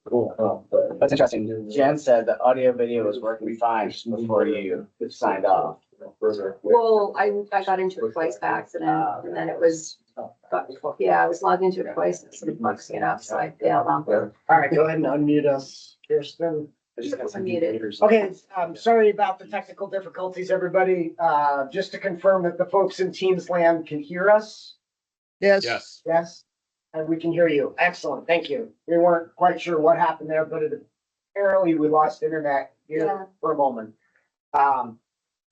Cool. That's interesting. Jen said the audio video was working fine just before you signed off. Well, I got into it twice by accident, and then it was, I was logged into it twice, and somebody fucks it up, so I bailed on it. All right, go ahead and unmute us, Kirsten. Unmuted. Okay, sorry about the technical difficulties, everybody. Just to confirm that the folks in Teams land can hear us. Yes. Yes, and we can hear you. Excellent, thank you. We weren't quite sure what happened there, but apparently we lost internet Yeah. here for a moment.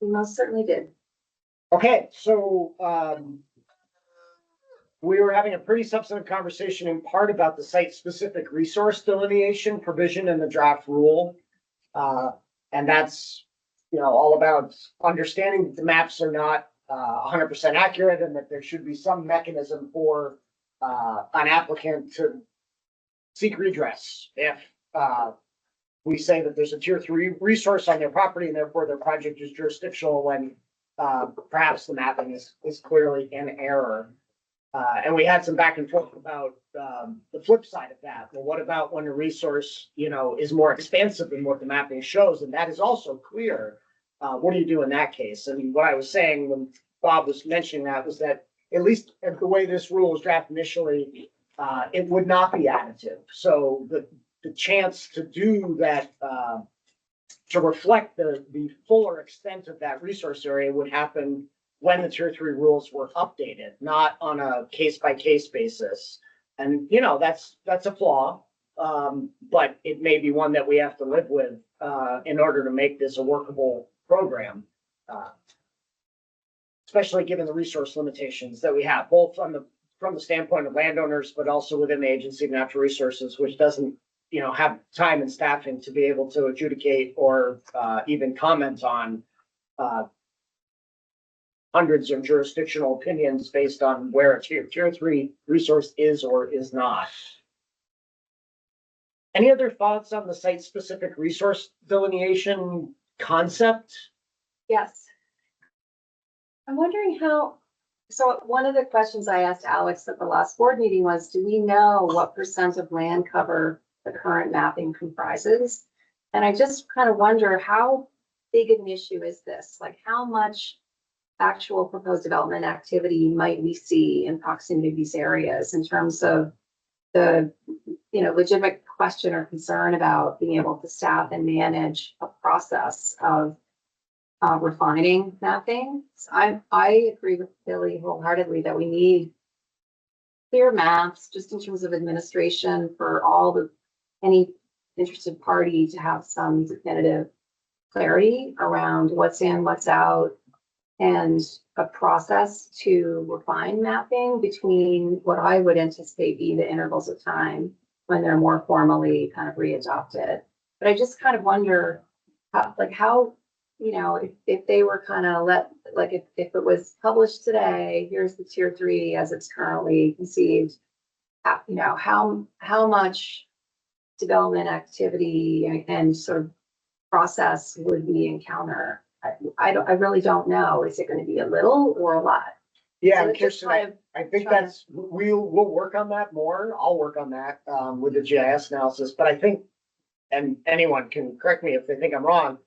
We most certainly did. Okay, so, we were having a pretty substantive conversation in part about the site-specific resource delineation provision in the draft rule. And that's, all about understanding that the maps are not 100% accurate and that there should be some mechanism for an applicant to seek redress if we say that there's a tier 3 resource on their property and therefore their project is jurisdictional when perhaps the mapping is clearly in error. And we had some back and forth about the flip side of that. Well, what about when a resource, is more expansive than what the mapping shows? And that is also clear. What do you do in that case? And what I was saying when Bob was mentioning that was that at least the way this rule was drafted initially, it would not be additive. So the chance to do that, to reflect the fuller extent of that resource area would happen when the tier 3 rules were updated, not on a case by case basis. And, that's a flaw. But it may be one that we have to live with, in order to make this a workable program. Especially given the resource limitations that we have, both from the standpoint of landowners, but also within the Agency of Natural Resources, which doesn't, have time and staffing to be able to adjudicate or even comment on hundreds of jurisdictional opinions based on where a tier 3 resource is or is not. Any other thoughts on the site-specific resource delineation concept? Yes. I'm wondering so one of the questions I asked Alex at the last board meeting was, do we know what % of land cover the current mapping comprises? And I just kind of wonder, how big an issue is this? Like, how much actual proposed development activity might we see in proximity to these areas in terms of the, legitimate question or concern about being able to staff and manage a process of refining mapping? So I agree with Billy wholeheartedly that we need clear maps just in terms of administration for any interested party to have some definitive clarity around what's in, what's out, and a process to refine mapping between what I would anticipate be the intervals of time when they're more formally kind of readopted. But I just kind of wonder how if they were kind of if it was published today, here's the tier 3 as it's currently conceived, how much development activity and sort of process would we encounter? I really don't know. Is it going to be a little or a lot? Yeah, So Kirsten, I think we'll work on that more. I'll work on that with the GIS analysis, but I think, and anyone can correct me if they think I'm wrong,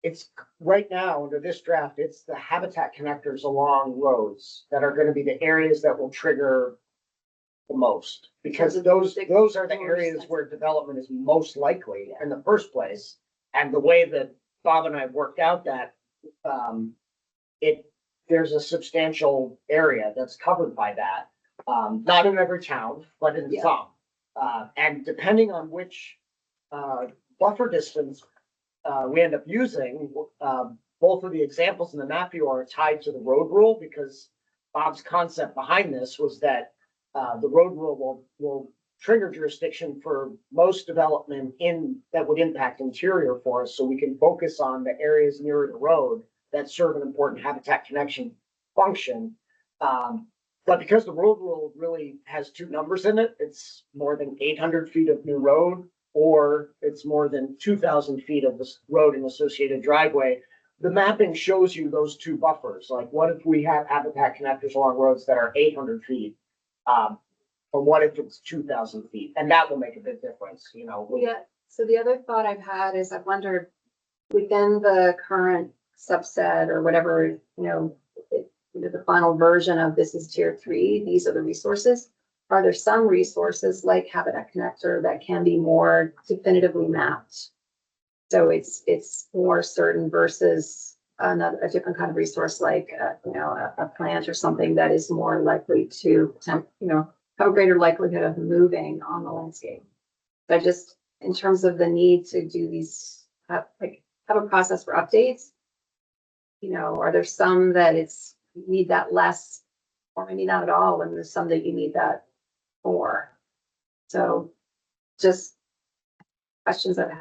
it's right now under this draft, it's the habitat connectors along roads that are going to be the areas that will trigger the most, because those are the areas where development is most likely in the first place. And the way that Bob and I have worked out that, there's a substantial area that's covered by that. Not in every town, but in some. And depending on which buffer distance we end up using, both of the examples in the map view are tied to the road rule, because Bob's concept behind this was that the road rule will trigger jurisdiction for most development that would impact interior forests, so we can focus on the areas near the road that serve an important habitat connection function. But because the road rule really has two numbers in it, it's more than 800 feet of new road, or it's more than 2,000 feet of this road and associated driveway. The mapping shows you those two buffers. Like, what if we have habitat connectors along roads that are 800 feet? Or what if it's 2,000 feet? And that will make a big difference, you know. Yeah, so the other thought I've had is I've wondered within the current subset or whatever, the final version of this is tier 3, these are the resources. Are there some resources like Habitat Connector that can be more definitively mapped? So it's more certain versus a different kind of resource like, a plant or something that is more likely to, have a greater likelihood of moving on the landscape. But just in terms of the need to do these, have a process for updates, are there some that you need that less, or maybe not at all, and there's some that you need that more. So just questions I've had.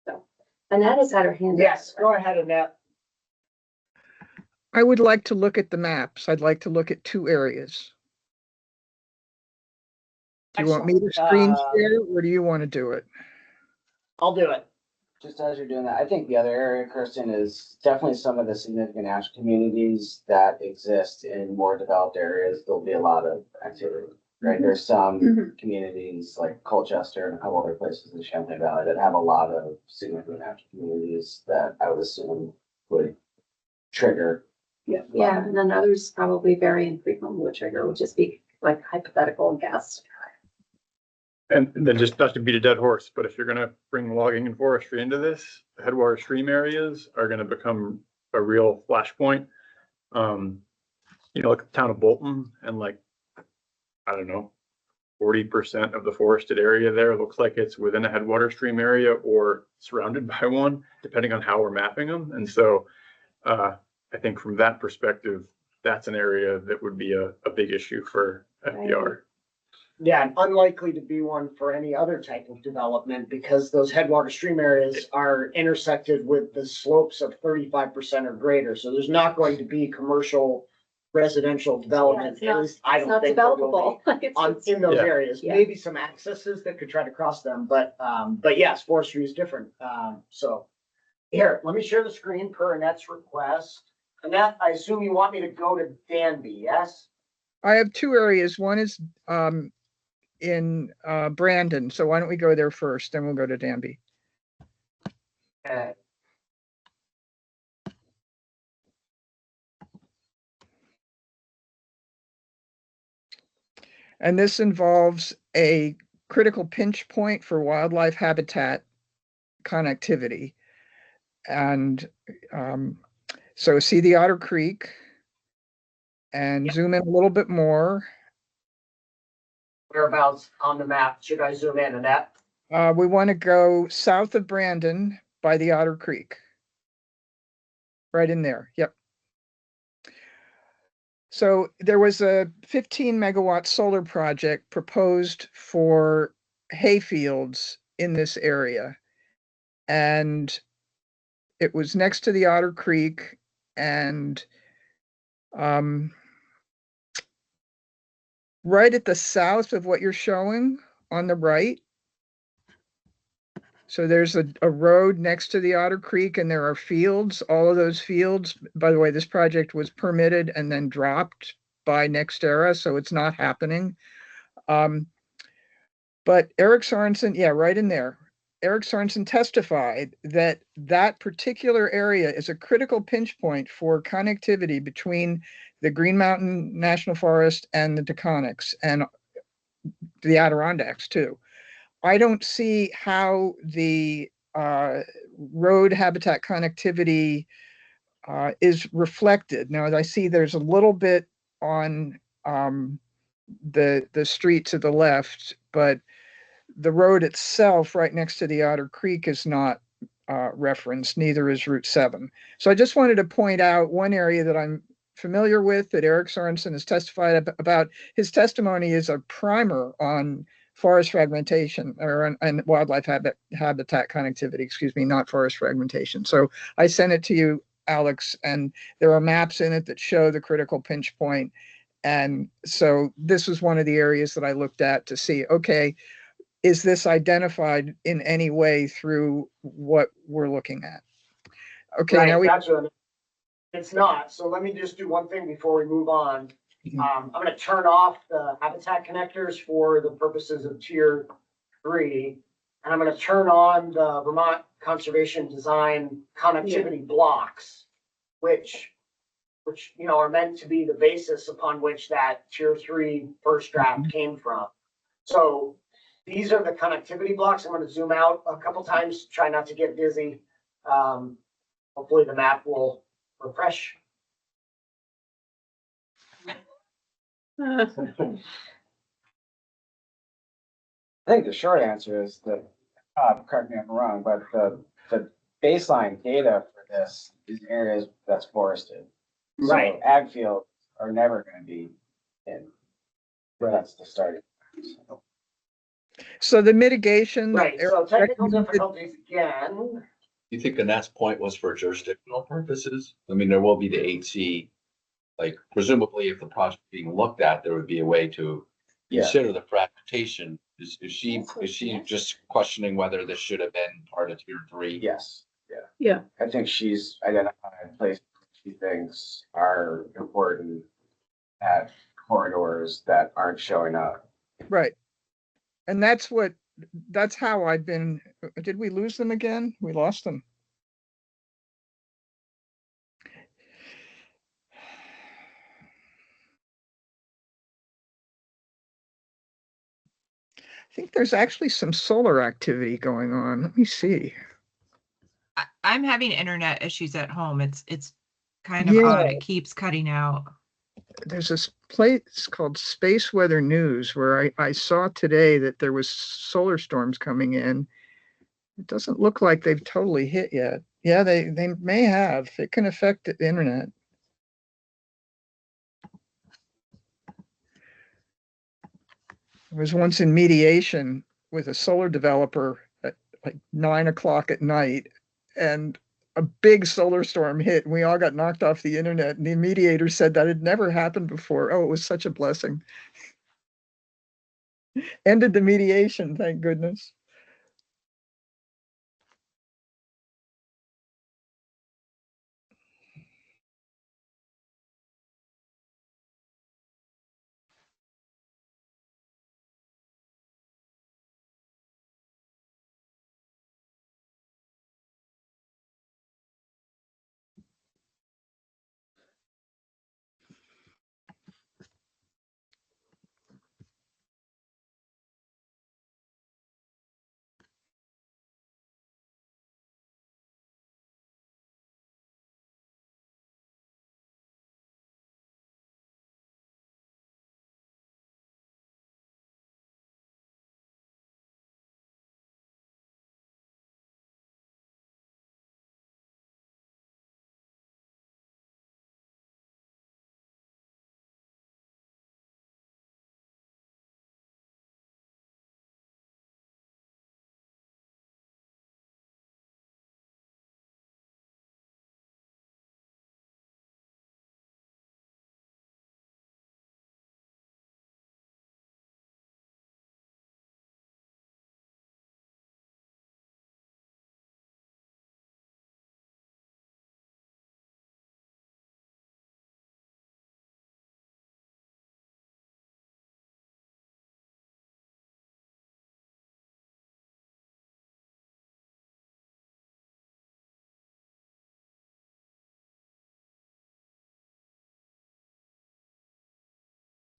So Annette has had her hand up. Yes, go ahead, Annette. I would like to look at the maps. I'd like to look at 2 areas. Do you want me to screen share, or do you want to do it? I'll do it. Just as you're doing that, I think the other area, Kirsten, is definitely some of the significant national communities that exist in more developed areas. There'll be a lot of activity, right? There's some communities like Colchester and a couple other places in Champlain Valley that have a lot of significant national communities that I would assume would trigger. Yeah, and then others probably very infrequently would trigger, would just be like hypothetical guess. And then just not to beat a dead horse, but if you're gonna bring logging and forestry into this, the headwater stream areas are gonna become a real flashpoint. Like the town of Bolton and I don't know, 40% of the forested area there looks like it's within a headwater stream area or surrounded by one, depending on how we're mapping them. And so I think from that perspective, that's an area that would be a big issue for FDR. Yeah, and unlikely to be one for any other type of development because those headwater stream areas are intersected with the slopes of 35% or greater. So there's not going to be commercial residential development. Yeah, At least I It's don't not think there will developable. be in those Yeah. areas. Yeah. Maybe some accesses that could try to cross them, but yes, forestry is different. So here, let me share the screen per Annette's request. Annette, I assume you want me to go to Danby, yes? I have 2 areas. One is in Brandon. So why don't we go there first, then we'll go to Danby. Okay. And this involves a critical pinch point for wildlife habitat connectivity. And so see the Otter Creek and zoom in a little bit more. Whereabouts on the map should I zoom in, Annette? We want to go south of Brandon by the Otter Creek. Right in there. Yep. So there was a 15 megawatt solar project proposed for hayfields in this area. And it was next to the Otter Creek and right at the south of what you're showing on the right. So there's a road next to the Otter Creek and there are fields. All of those fields, by the way, this project was permitted and then dropped by NextEra, so it's not happening. But Eric Sorensen, yeah, right in there. Eric Sorensen testified that that particular area is a critical pinch point for connectivity between the Green Mountain National Forest and the Taconics and the Adirondacks too. I don't see how the road habitat connectivity is reflected. Now, as I see there's a little bit on the street to the left, but the road itself right next to the Otter Creek is not referenced, neither is Route 7. So I just wanted to point out one area that I'm familiar with that Eric Sorensen has testified about. His testimony is a primer on forest fragmentation or and wildlife habitat connectivity, excuse me, not forest fragmentation. So I sent it to you, Alex, and there are maps in it that show the critical pinch point. And so this was one of the areas that I looked at to see, okay, is this identified in any way through what we're looking at? Okay, Right, now we gotcha. It's not. So let me just do one thing before we move on. I'm gonna turn off the habitat connectors for the purposes of tier 3. And I'm gonna turn on the Vermont Conservation Design connectivity blocks, which, you know, are meant to be the basis upon which that tier 3 first draft came from. So these are the connectivity blocks. I'm gonna zoom out a couple times, try not to get dizzy. Hopefully the map will refresh. I think the short answer is that, correct me if I'm wrong, but the baseline data for this is areas that's forested. So Right. ag fields are never gonna be in. That's the starting. point. So the mitigation. that Right, so Eric technical recommended- difficulties again. You think Annette's point was for jurisdictional purposes? I mean, there will be the 8C. Like presumably if the project being looked at, there would be a way to Yeah. consider the fragmentation. Is she just questioning whether this should have been part of tier 3? Yes, Yeah, I think she's identified places she thinks are important at corridors that aren't showing up. Right. And that's how I've been, did we lose them again? We lost them. I think there's actually some solar activity going on. Let me see. I'm having internet issues at home. It's kind of Yeah. odd. It keeps cutting out. There's this place called Space Weather News where I saw today that there was solar storms coming in. It doesn't look like they've totally hit yet. Yeah, they may have. It can affect the internet. I was once in mediation with a solar developer at like 9 o'clock at night, and a big solar storm hit, and we all got knocked off the internet. And the mediator said that had never happened before. Oh, it was such a blessing. Ended the mediation, thank goodness.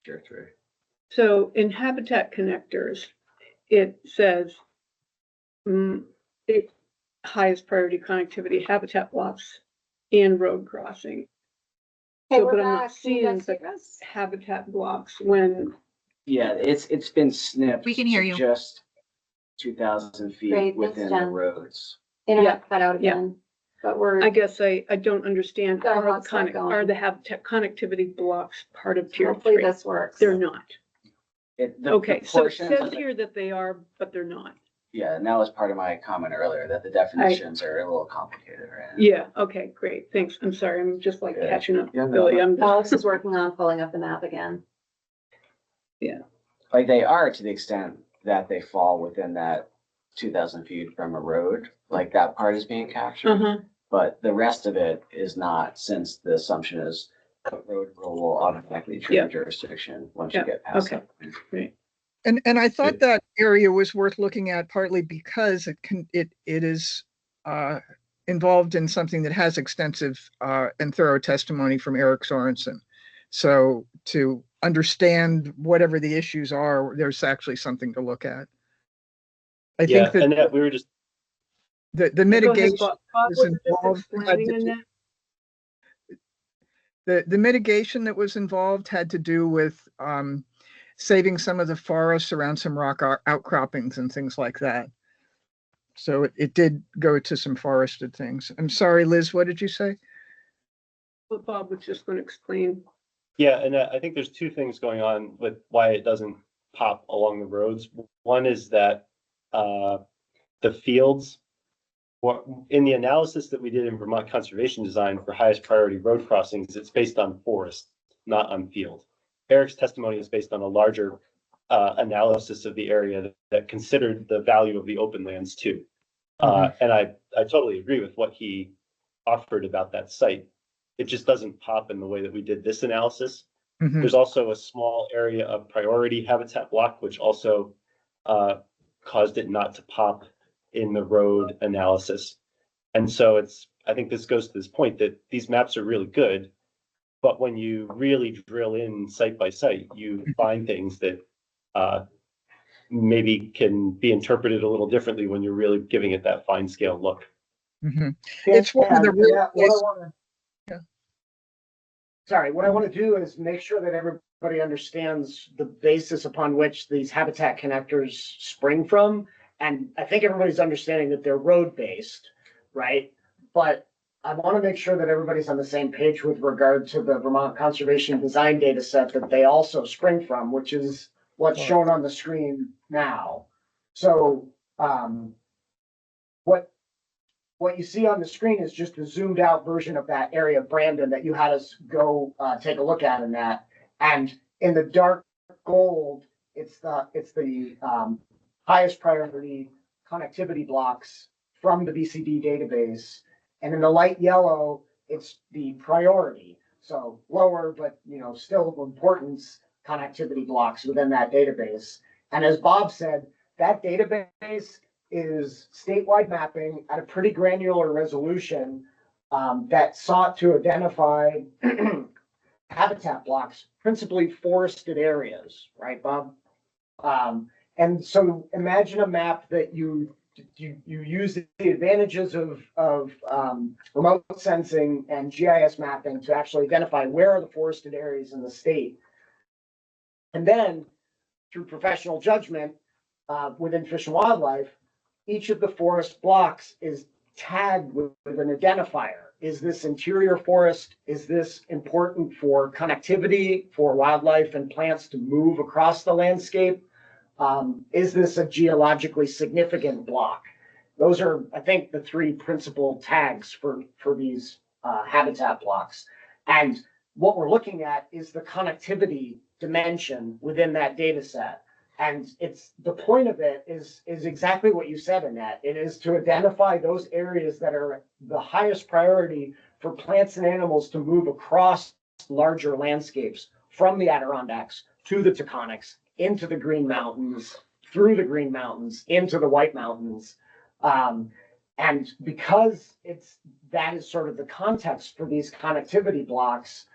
Tier 3. so in habitat connectors, it says it highest priority connectivity, habitat blocks and road crossing. Hey, So, we're but I'm not back. Can you seeing guys the hear us? habitat blocks when, Yeah, it's been snipped. We can hear to you. Just 2,000 feet Great, thanks, within the Jen. roads. Internet cut out yeah. again, but we're. I guess I don't understand, Got a are the hotspot going. are the habitat connectivity blocks part of tier Hopefully 3? this works. They're not. The Okay, so it portions says of here that they are, but they're not. Yeah, and that was part of my comment earlier, that the definitions are a little complicated, right? Yeah, okay, great, thanks. I'm sorry, I'm just like Yeah. catching up, Yeah, no, Billy. no. I'm Alex is working on pulling up the map again. Like they are to the extent that they fall within that 2,000 feet from a road, like that part is being captured. Uh-huh, But the rest of it is not, since the assumption is the road rule will automatically Yeah. trigger jurisdiction once Yeah, you get past okay. that. Right. And I thought Good. that area was worth looking at partly because it is involved in something that has extensive and thorough testimony from Eric Sorensen. So to understand whatever the issues are, there's actually something to look at. I Yeah, think and that we were just, the Go ahead, mitigation Bob. Bob, was were you just involved had explaining to in do- that? the mitigation that was involved had to do with saving some of the forests around some rock outcroppings and things like that. So it did go to some forested things. I'm sorry, Liz, what did you say? What Bob was just going to explain. yeah, and I think there's two things going on with why it doesn't pop along the roads. One is that the fields, in the analysis that we did in Vermont Conservation Design for highest priority road crossings, it's based on forest, not on field. Eric's testimony is based on a larger analysis of the area that considered the value of the open lands too. And I totally agree with what he offered about that site. It just doesn't pop in the way that we did this analysis. Mhm. There's also a small area of priority habitat block, which also caused it not to pop in the road analysis. And so I think this goes to this point that these maps are really good, but when you really drill in site by site, you find things that maybe can be interpreted a little differently when you're really giving it that fine scale look. Mhm. It's one of the And real what I places- wanna. Yeah. Sorry, what I want to do is make sure that everybody understands the basis upon which these habitat connectors spring from. And I think everybody's understanding that they're road-based, right? But I want to make sure that everybody's on the same page with regard to the Vermont Conservation Design data set that they also spring from, which is what's shown on the screen now. So, what you see on the screen is just a zoomed out version of that area of Brandon that you had us go take a look at in that. And in the dark gold, it's the highest priority connectivity blocks from the BCD database. And in the light yellow, it's the priority. So lower, but still of importance connectivity blocks within that database. And as Bob said, that database is statewide mapping at a pretty granular resolution that sought to identify habitat blocks, principally forested areas, right, Bob? And so imagine a map that you use the advantages of remote sensing and GIS mapping to actually identify where are the forested areas in the state. And then through professional judgment within Fish and Wildlife, each of the forest blocks is tagged with an identifier. Is this interior forest? Is this important for connectivity for wildlife and plants to move across the landscape? Is this a geologically significant block? Those are, I think, the three principal tags for these habitat blocks. And what we're looking at is the connectivity dimension within that data set. And the point of it is exactly what you said, Annette. It is to identify those areas that are the highest priority for plants and animals to move across larger landscapes from the Adirondacks to the Taconics, into the Green Mountains, through the Green Mountains, into the White Mountains. And because that is sort of the context for these connectivity blocks,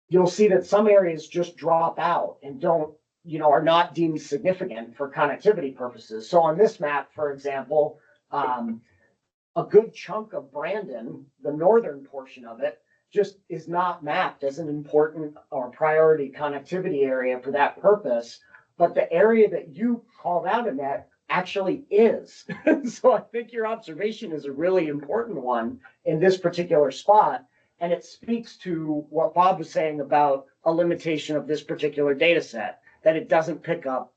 you'll see that some areas just drop out and are not deemed significant for connectivity purposes. So on this map, for example, a good chunk of Brandon, the northern portion of it, just is not mapped as an important or priority connectivity area for that purpose. But the area that you called out, Annette, actually is. So I think your observation is a really important one in this particular spot. And it speaks to what Bob was saying about a limitation of this particular data set, that it doesn't pick up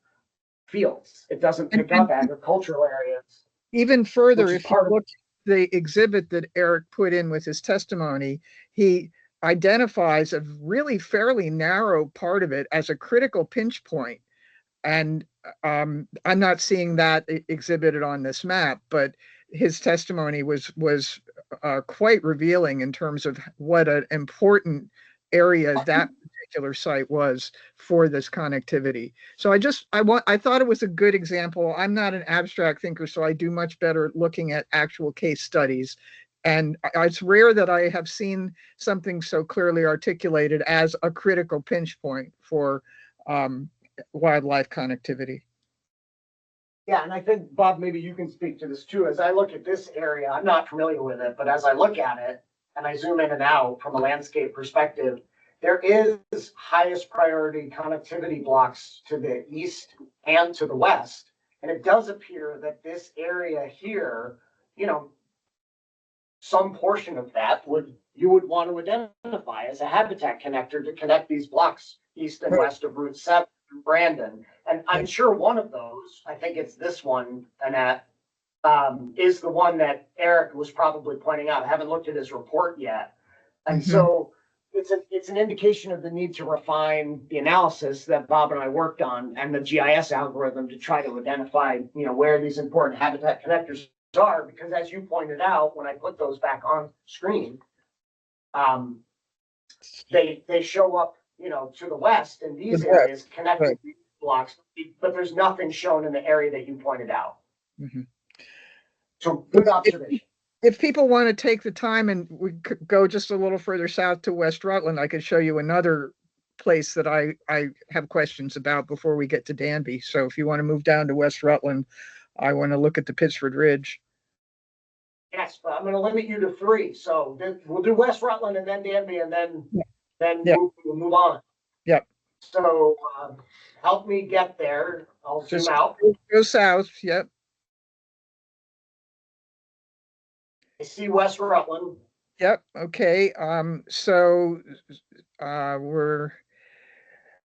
fields. It doesn't pick up agricultural areas. Even further, Which is if you part of- look at the exhibit that Eric put in with his testimony, he identifies a really fairly narrow part of it as a critical pinch point. And I'm not seeing that exhibited on this map, but his testimony was quite revealing in terms of what an important area that particular site was for this connectivity. So I thought it was a good example. I'm not an abstract thinker, so I do much better looking at actual case studies. And it's rare that I have seen something so clearly articulated as a critical pinch point for wildlife connectivity. Yeah, and I think, Bob, maybe you can speak to this too. As I look at this area, I'm not familiar with it, but as I look at it and I zoom in and out from a landscape perspective, there is highest priority connectivity blocks to the east and to the west. And it does appear that this area here, you know, some portion of that you would want to identify as a habitat connector to connect these blocks east and west of Route 7 through Brandon. And I'm sure one of those, I think it's this one, Annette, is the one that Eric was probably pointing out. I haven't looked at his report yet. And so it's an indication of the need to refine the analysis that Bob and I worked on and the GIS algorithm to try to identify, you know, where these important habitat connectors are, because as you pointed out, when I put those back on screen, they show up, you know, to the west in these areas connecting these blocks, but there's nothing shown in the area that you pointed out. So good observation. If people want to take the time and we could go just a little further south to West Rutland, I could show you another place that I have questions about before we get to Danby. So if you want to move down to West Rutland, I want to look at the Pittsford Ridge. Yes, but I'm going to limit you to 3. So we'll do West Rutland and then Danby and then we'll move on. Yep. So help me get there. I'll zoom out. Go south. Yep. I see West Rutland. Yep. Okay. So we're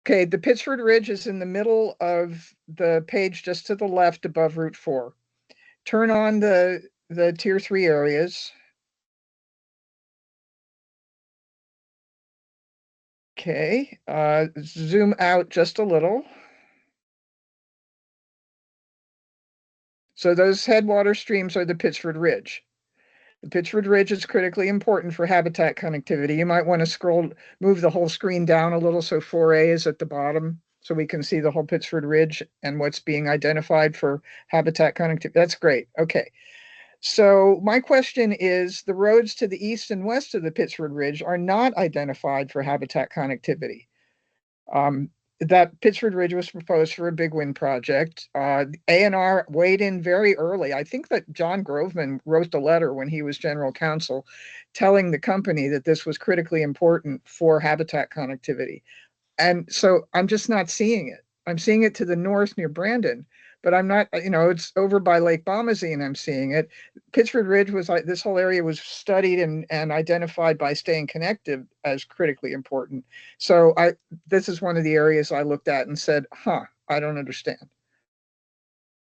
okay. The Pittsford Ridge is in the middle of the page, just to the left above Route 4. Turn on the tier 3 areas. Okay. Zoom out just a little. So those headwater streams are the Pittsford Ridge. The Pittsford Ridge is critically important for habitat connectivity. You might want to move the whole screen down a little so 4A is at the bottom so we can see the whole Pittsford Ridge and what's being identified for habitat connectivity. That's great. Okay. So my question is, the roads to the east and west of the Pittsford Ridge are not identified for habitat connectivity. That Pittsford Ridge was proposed for a big wind project. A&R weighed in very early. I think that John Groveman wrote the letter when he was general counsel telling the company that this was critically important for habitat connectivity. And so I'm just not seeing it. I'm seeing it to the north near Brandon, but I'm not, you know, it's over by Lake Bomazene, I'm seeing it. Pittsford Ridge was like, this whole area was studied and identified by Staying Connected as critically important. So this is one of the areas I looked at and said, I don't understand.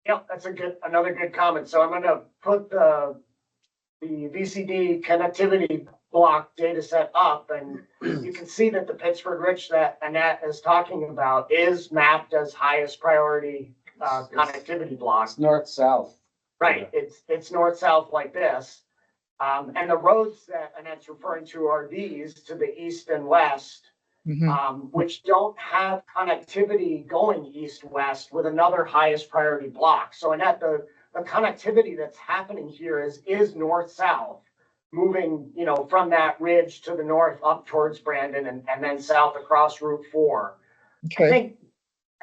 Yeah, that's another good comment. So I'm going to put the VCD connectivity block data set up, and you can see that the Pittsford Ridge that Annette is talking about is mapped as highest priority connectivity block. North-south. Right, it's north-south like this. And the roads that Annette's referring to are these to the east and west, which don't have connectivity going east-west with another highest priority block. So Annette, the connectivity that's happening here is north-south, moving, you know, from that ridge to the north up towards Brandon and then south across Route 4. Okay. I think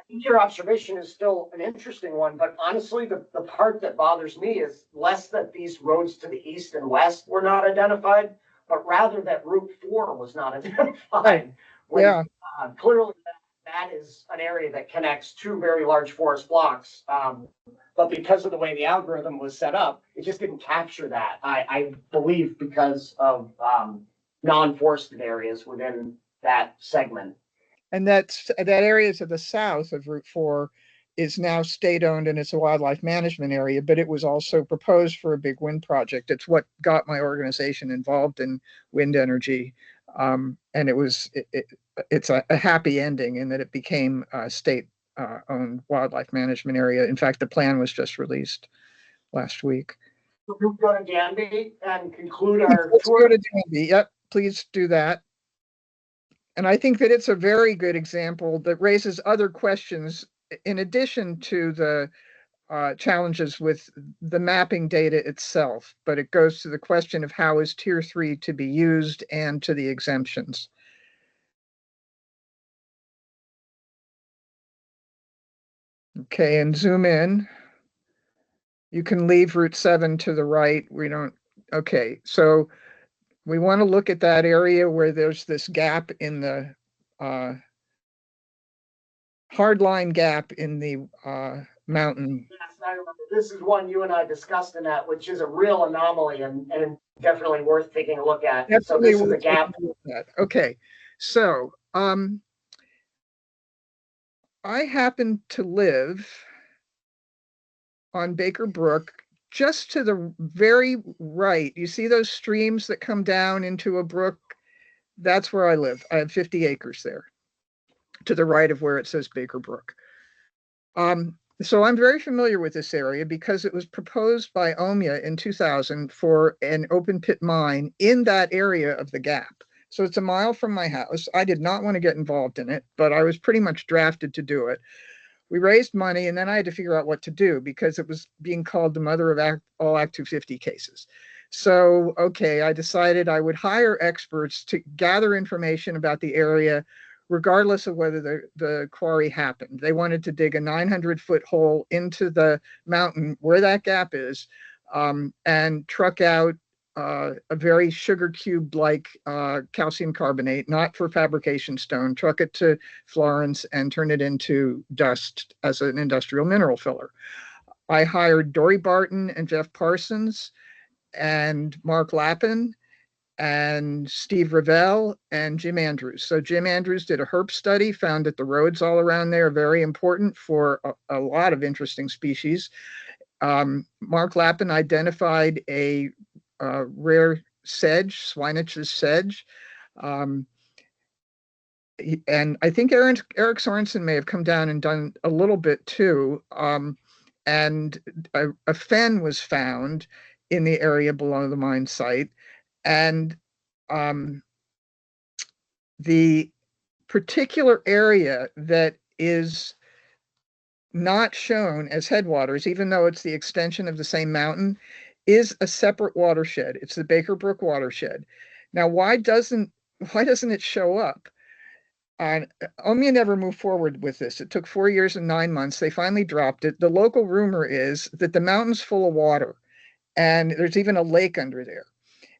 your observation is still an interesting one, but honestly, the part that bothers me is less that these roads to the east and west were not identified, but rather that Route 4 was not identified. Yeah. Clearly, that is an area that connects 2 very large forest blocks. But because of the way the algorithm was set up, it just didn't capture that. I believe because of non-forested areas within that segment. And that area to the south of Route 4 is now state-owned and it's a wildlife management area, but it was also proposed for a big wind project. It's what got my organization involved in wind energy. And it's a happy ending in that it became a state-owned wildlife management area. In fact, the plan was just released last week. we go to Danby and conclude our Let's go tour. to Danby. Yep, please do that. And I think that it's a very good example that raises other questions in addition to the challenges with the mapping data itself, but it goes to the question of how is tier 3 to be used and to the exemptions. Okay, and zoom in. You can leave Route 7 to the right. We don't, okay, so we want to look at that area where there's this gap in the hard line gap in the mountain. Yes, I remember. This is one you and I discussed in that, which is a real anomaly and definitely worth taking a look at. So Definitely this is a worth gap. taking a look at. Okay, so I happen to live on Baker Brook, just to the very right. You see those streams that come down into a brook? That's where I live. I have 50 acres there, to the right of where it says Baker Brook. So I'm very familiar with this area because it was proposed by OMIA in 2000 for an open pit mine in that area of the gap. So it's a mile from my house. I did not want to get involved in it, but I was pretty much drafted to do it. We raised money, and then I had to figure out what to do because it was being called the mother of all Act 250 cases. So, okay, I decided I would hire experts to gather information about the area, regardless of whether the quarry happened. They wanted to dig a 900-foot hole into the mountain where that gap is, and truck out a very sugar cube-like calcium carbonate, not for fabrication stone, truck it to Florence and turn it into dust as an industrial mineral filler. I hired Dory Barton and Jeff Parsons and Mark Lappin and Steve Revell and Jim Andrews. So Jim Andrews did a herp study, found that the roads all around there are very important for a lot of interesting species. Mark Lappin identified a rare sedge, Swinich's sedge. And I think Eric Sorensen may have come down and done a little bit too. And a fen was found in the area below the mine site. And the particular area that is not shown as headwaters, even though it's the extension of the same mountain, is a separate watershed. It's the Baker Brook watershed. Now, why doesn't it show up? OMIA never moved forward with this. It took 4 years and 9 months. They finally dropped it. The local rumor is that the mountain's full of water, and there's even a lake under there.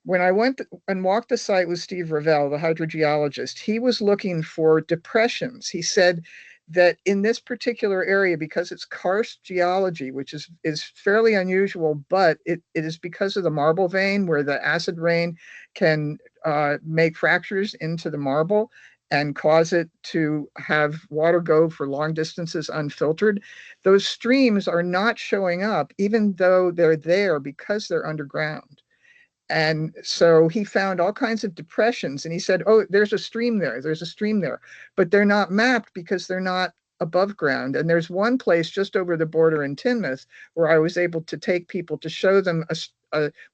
When I went and walked the site with Steve Revell, the hydrogeologist, he was looking for depressions. He said that in this particular area, because it's karst geology, which is fairly unusual, but it is because of the marble vein where the acid rain can make fractures into the marble and cause it to have water go for long distances unfiltered. Those streams are not showing up, even though they're there because they're underground. And so he found all kinds of depressions, and he said, oh, there's a stream there, but they're not mapped because they're not above ground. And there's one place just over the border in Tinmouth where I was able to take people to show them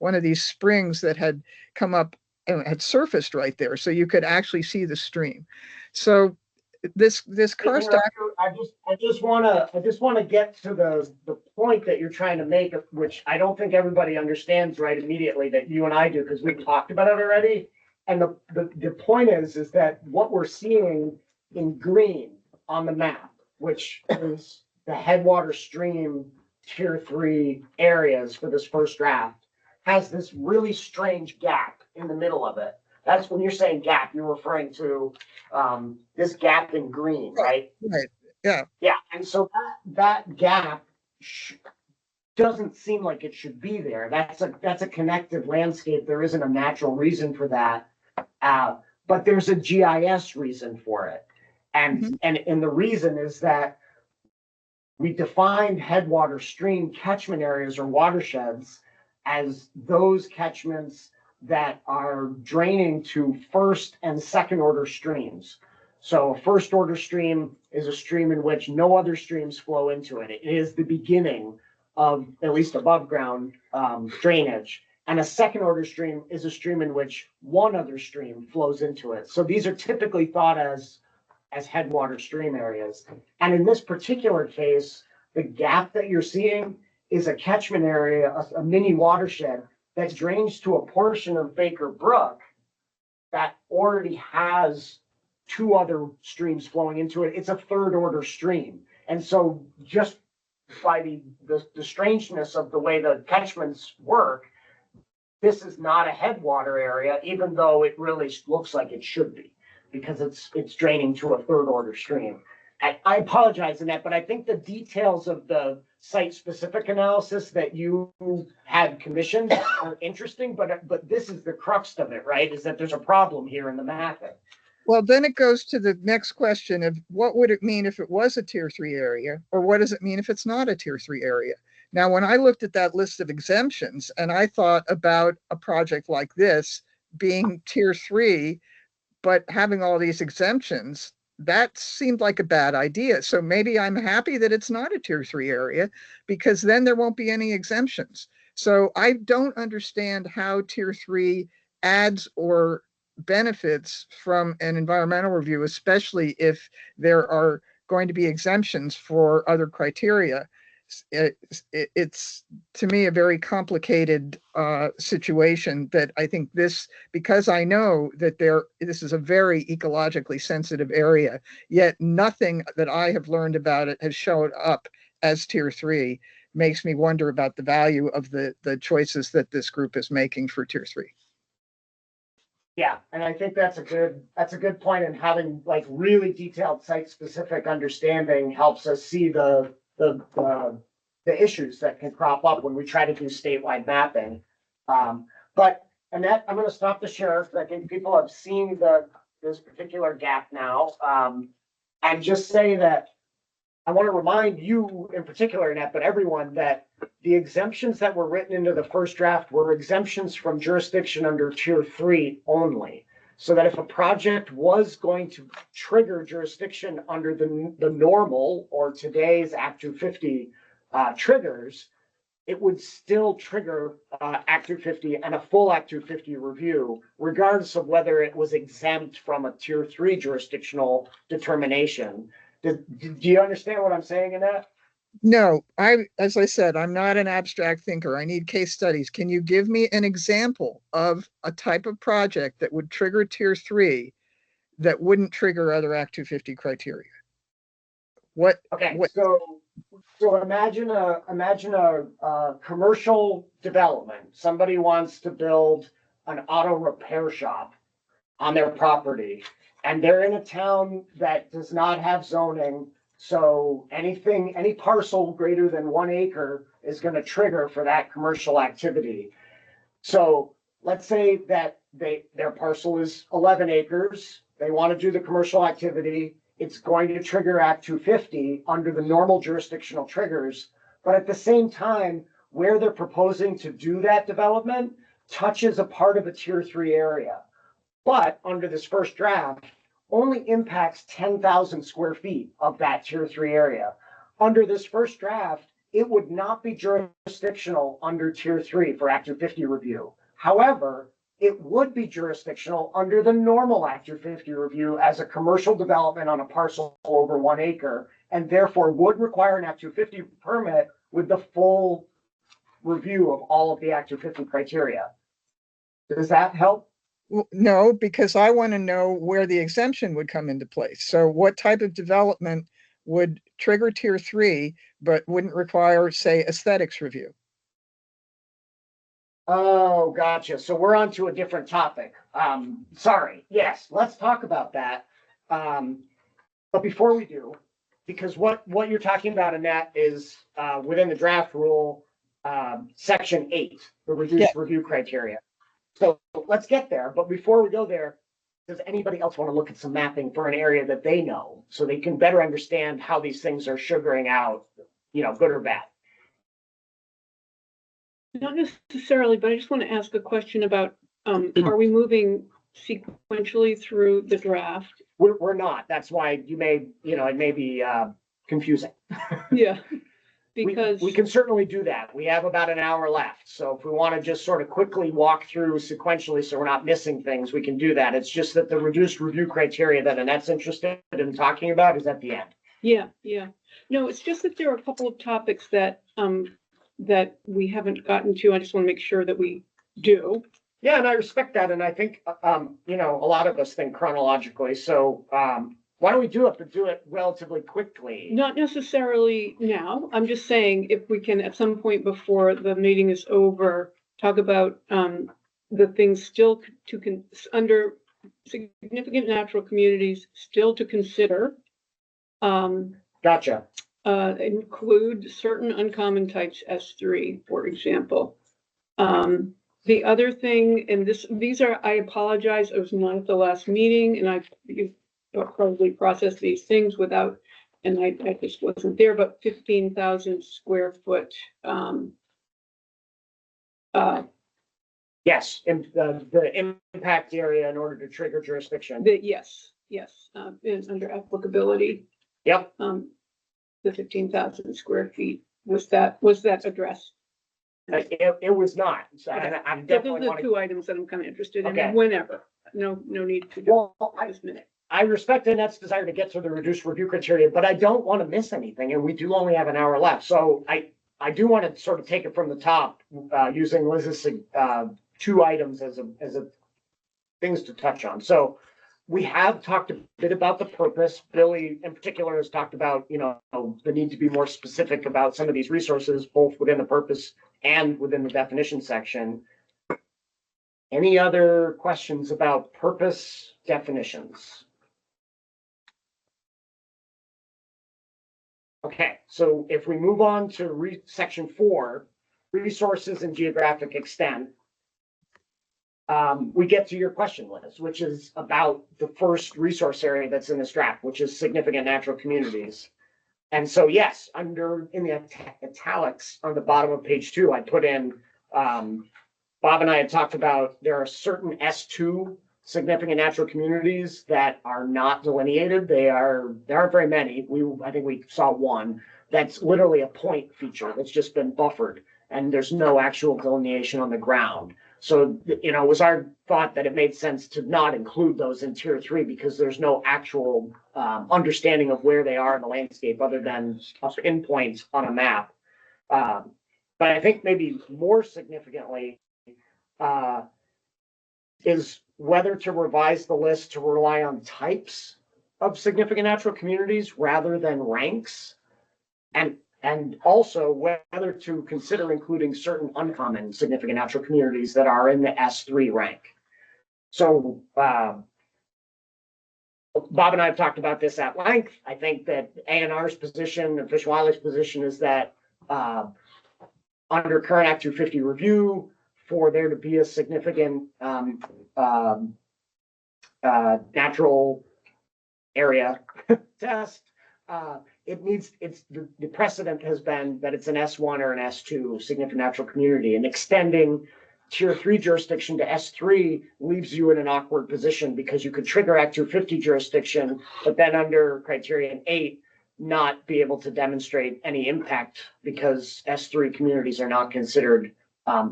one of these springs that had come up and had surfaced right there, so you could actually see the stream. So this karst. I just want to get to the point that you're trying to make, which I don't think everybody understands right immediately, that you and I do, because we've talked about it already. And the point is that what we're seeing in green on the map, which is the headwater stream tier 3 areas for this first draft, has this really strange gap in the middle of it. That's when you're saying gap, you're referring to this gap in green, right? Right. Yeah. Yeah. And so that gap doesn't seem like it should be there. That's a connected landscape. There isn't a natural reason for that. But there's a GIS reason for it. And the reason is that we defined headwater stream catchment areas or watersheds as those catchments that are draining to first and second order streams. So a first order stream is a stream in which no other streams flow into it. It is the beginning of at least above ground drainage. And a second order stream is a stream in which one other stream flows into it. So these are typically thought as headwater stream areas. And in this particular case, the gap that you're seeing is a catchment area, a mini watershed that drains to a portion of Baker Brook that already has two other streams flowing into it. It's a third order stream. And so just by the strangeness of the way the catchments work, this is not a headwater area, even though it really looks like it should be, because it's draining to a third order stream. I apologize, Annette, but I think the details of the site-specific analysis that you had commissioned are interesting, but this is the crux of it, right? Is that there's a problem here in the mapping. Well, then it goes to the next question of what would it mean if it was a tier 3 area, or what does it mean if it's not a tier 3 area? Now, when I looked at that list of exemptions and I thought about a project like this being tier 3, but having all these exemptions, that seemed like a bad idea. So maybe I'm happy that it's not a tier 3 area, because then there won't be any exemptions. So I don't understand how tier 3 adds or benefits from an environmental review, especially if there are going to be exemptions for other criteria. It's to me a very complicated situation that I think this, because I know that this is a very ecologically sensitive area, yet nothing that I have learned about it has shown up as tier 3, makes me wonder about the value of the choices that this group is making for tier 3. Yeah, and I think that's a good point, and having like really detailed site-specific understanding helps us see the issues that can crop up when we try to do statewide mapping. But Annette, I'm going to stop the share because I think people have seen this particular gap now, and just say that I want to remind you in particular, Annette, but everyone, that the exemptions that were written into the first draft were exemptions from jurisdiction under tier 3 only. So that if a project was going to trigger jurisdiction under the normal or today's Act 250 triggers, it would still trigger Act 250 and a full Act 250 review, regardless of whether it was exempt from a tier 3 jurisdictional determination. Do you understand what I'm saying in that? No, as I said, I'm not an abstract thinker. I need case studies. Can you give me an example of a type of project that would trigger tier 3 that wouldn't trigger other Act 250 criteria? Okay, so imagine a commercial development. Somebody wants to build an auto repair shop on their property, and they're in a town that does not have zoning. So any parcel greater than 1 acre is going to trigger for that commercial activity. So let's say that their parcel is 11 acres. They want to do the commercial activity. It's going to trigger Act 250 under the normal jurisdictional triggers. But at the same time, where they're proposing to do that development touches a part of a tier 3 area. But under this first draft, only impacts 10,000 square feet of that tier 3 area. Under this first draft, it would not be jurisdictional under tier 3 for Act 250 review. However, it would be jurisdictional under the normal Act 250 review as a commercial development on a parcel over 1 acre, and therefore would require an Act 250 permit with the full review of all of the Act 250 criteria. Does that help? No, because I want to know where the exemption would come into place. So what type of development would trigger tier 3, but wouldn't require, say, aesthetics review? Oh, gotcha. So we're on to a different topic. Sorry. Yes, let's talk about that. But before we do, because what you're talking about, Annette, is within the draft rule, section 8, the reduced review criteria. So let's get there. But before we go there, does anybody else want to look at some mapping for an area that they know so they can better understand how these things are sugaring out, good or bad? Not necessarily, but I just want to ask a question about, are we moving sequentially through the draft? We're not. That's why it may be confusing. Yeah. because, We can certainly do that. We have about an hour left. So if we want to just sort of quickly walk through sequentially, so we're not missing things, we can do that. It's just that the reduced review criteria that Annette's interested in talking about is at the end. yeah. No, it's just that there are a couple of topics that, that we haven't gotten to. I just want to make sure that we do. Yeah, and I respect that. And I think, you know, a lot of us think chronologically. So, why don't we do it relatively quickly? Not necessarily now. I'm just saying if we can, at some point before the meeting is over, talk about the things still under significant natural communities still to consider. Gotcha. Include certain uncommon types S3, for example. The other thing, and these are, I apologize, I was not at the last meeting, and you probably processed these things without, and I just wasn't there, but 15,000 square foot. Yes, and the impact area in order to trigger jurisdiction. Yes, and under applicability. Yep. The 15,000 square feet, was that addressed? It was not. So I'm So definitely those are wanting. two items that I'm kind of interested in, Okay. whenever. No need to do Well, it this minute. I respect Annette's desire to get to the reduced review criteria, but I don't want to miss anything, and we do only have an hour left. So I do want to sort of take it from the top, using Liz's two items as a things to touch on. So we have talked a bit about the purpose. Billy in particular has talked about, you know, the need to be more specific about some of these resources, both within the purpose and within the definition section. Any other questions about purpose definitions? Okay, so if we move on to section 4, resources and geographic extent, we get to your question, Liz, which is about the first resource area that's in this draft, which is significant natural communities. And so, yes, in the italics on the bottom of page 2, I put in, Bob and I had talked about there are certain S2 significant natural communities that are not delineated. There aren't very many. I think we saw one that's literally a point feature that's just been buffered, and there's no actual delineation on the ground. So, you know, it was our thought that it made sense to not include those in tier 3 because there's no actual understanding of where they are in the landscape other than a pinpoint on a map. But I think maybe more significantly is whether to revise the list to rely on types of significant natural communities rather than ranks, and also whether to consider including certain uncommon significant natural communities that are in the S3 rank. So Bob and I have talked about this at length. I think that ANR's position and Fish and Wildlife's position is that under current Act 250 review, for there to be a significant natural area test, the precedent has been that it's an S1 or an S2 significant natural community, and extending tier 3 jurisdiction to S3 leaves you in an awkward position because you could trigger Act 250 jurisdiction, but then under criterion 8, not be able to demonstrate any impact because S3 communities are not considered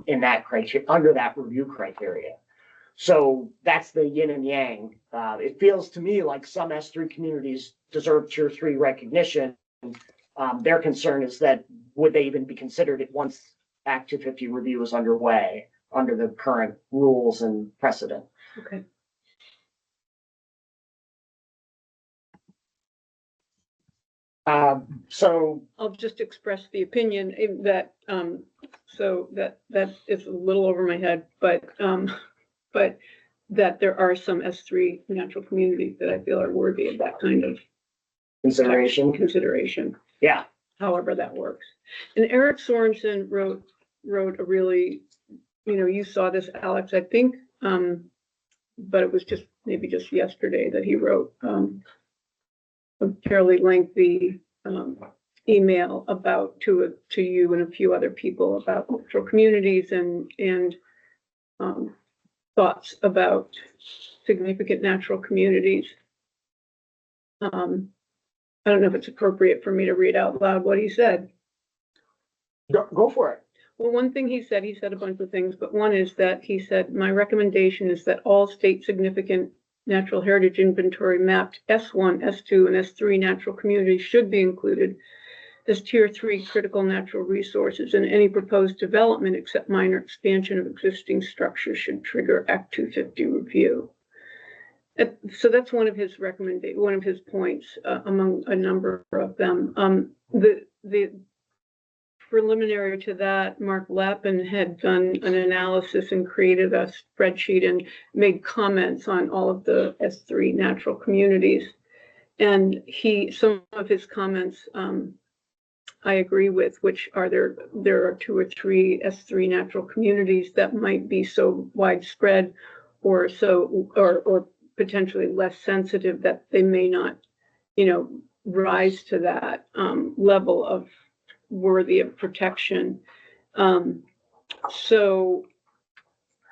in that criteria, under that review criteria. So that's the yin and yang. It feels to me like some S3 communities deserve tier 3 recognition. Their concern is that would they even be considered once Act 250 review is underway under the current rules and precedent. Okay. So I'll just express the opinion that, so that is a little over my head, but that there are some S3 natural communities that I feel are worthy of that kind of consideration, yeah. however that works. And Eric Sorensen wrote a really, you know, you saw this, Alex, I think, but it was maybe just yesterday that he wrote a fairly lengthy email about to you and a few other people about natural communities and thoughts about significant natural communities. I don't know if it's appropriate for me to read out loud what he said. Go for it. Well, one thing he said a bunch of things, but one is that he said, my recommendation is that all state significant natural heritage inventory mapped S1, S2, and S3 natural communities should be included as tier 3 critical natural resources, and any proposed development except minor expansion of existing structures should trigger Act 250 review. So that's one of his one of his points among a number of them. The preliminary to that, Mark Lappin had done an analysis and created a spreadsheet and made comments on all of the S3 natural communities. And some of his comments I agree with, which are there are 2 or 3 S3 natural communities that might be so widespread or potentially less sensitive that they may not, rise to that level of worthy of protection. So,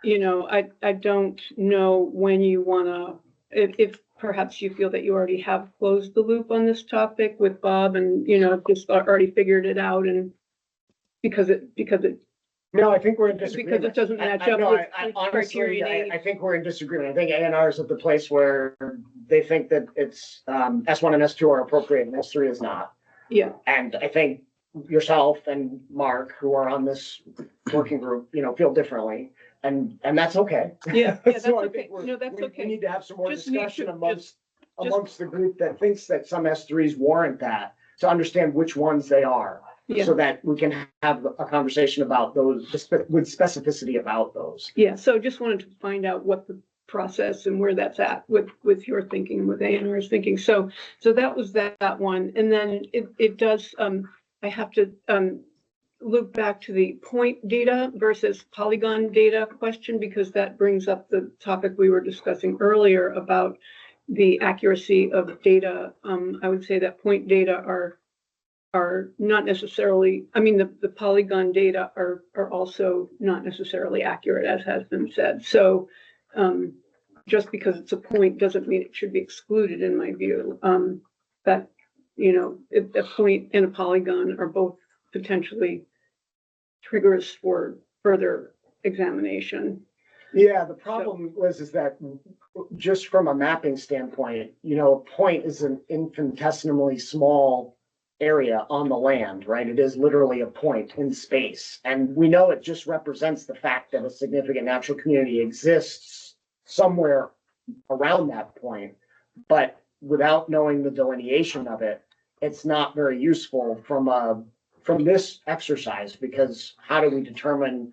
I don't know when you want to, if perhaps you feel that you already have closed the loop on this topic with Bob and, just already figured it out, and because it No, I think we're in disagreement. because it doesn't match I- up no, with honestly, criteria. I think we're in disagreement. I think ANR is at the place where they think that it's, S1 and S2 are appropriate and S3 is not. Yeah, And I think yourself and Mark, who are on this working group, feel differently, and that's okay. yeah, that's So I okay. think No, that's we okay. need to have some more Just need discussion to- amongst the group that thinks that some S3s warrant that, to understand which ones they are. Yeah. So that we can have a conversation about those with specificity about those. Yeah, so just wanted to find out what the process and where that's at with your thinking, with ANR's thinking. So that was that one. And then it does, I have to loop back to the point data versus polygon data question, because that brings up the topic we were discussing earlier about the accuracy of data. I would say that point data are not necessarily, the polygon data are also not necessarily accurate, as has been said. So just because it's a point doesn't mean it should be excluded, in my view. That, a point and a polygon are both potentially triggers for further examination. Yeah, the problem is that just from a mapping standpoint, a point is an infinitesimally small area on the land, right? It is literally a point in space. And we know it just represents the fact that a significant natural community exists somewhere around that point. But without knowing the delineation of it, it's not very useful from this exercise, because how do we determine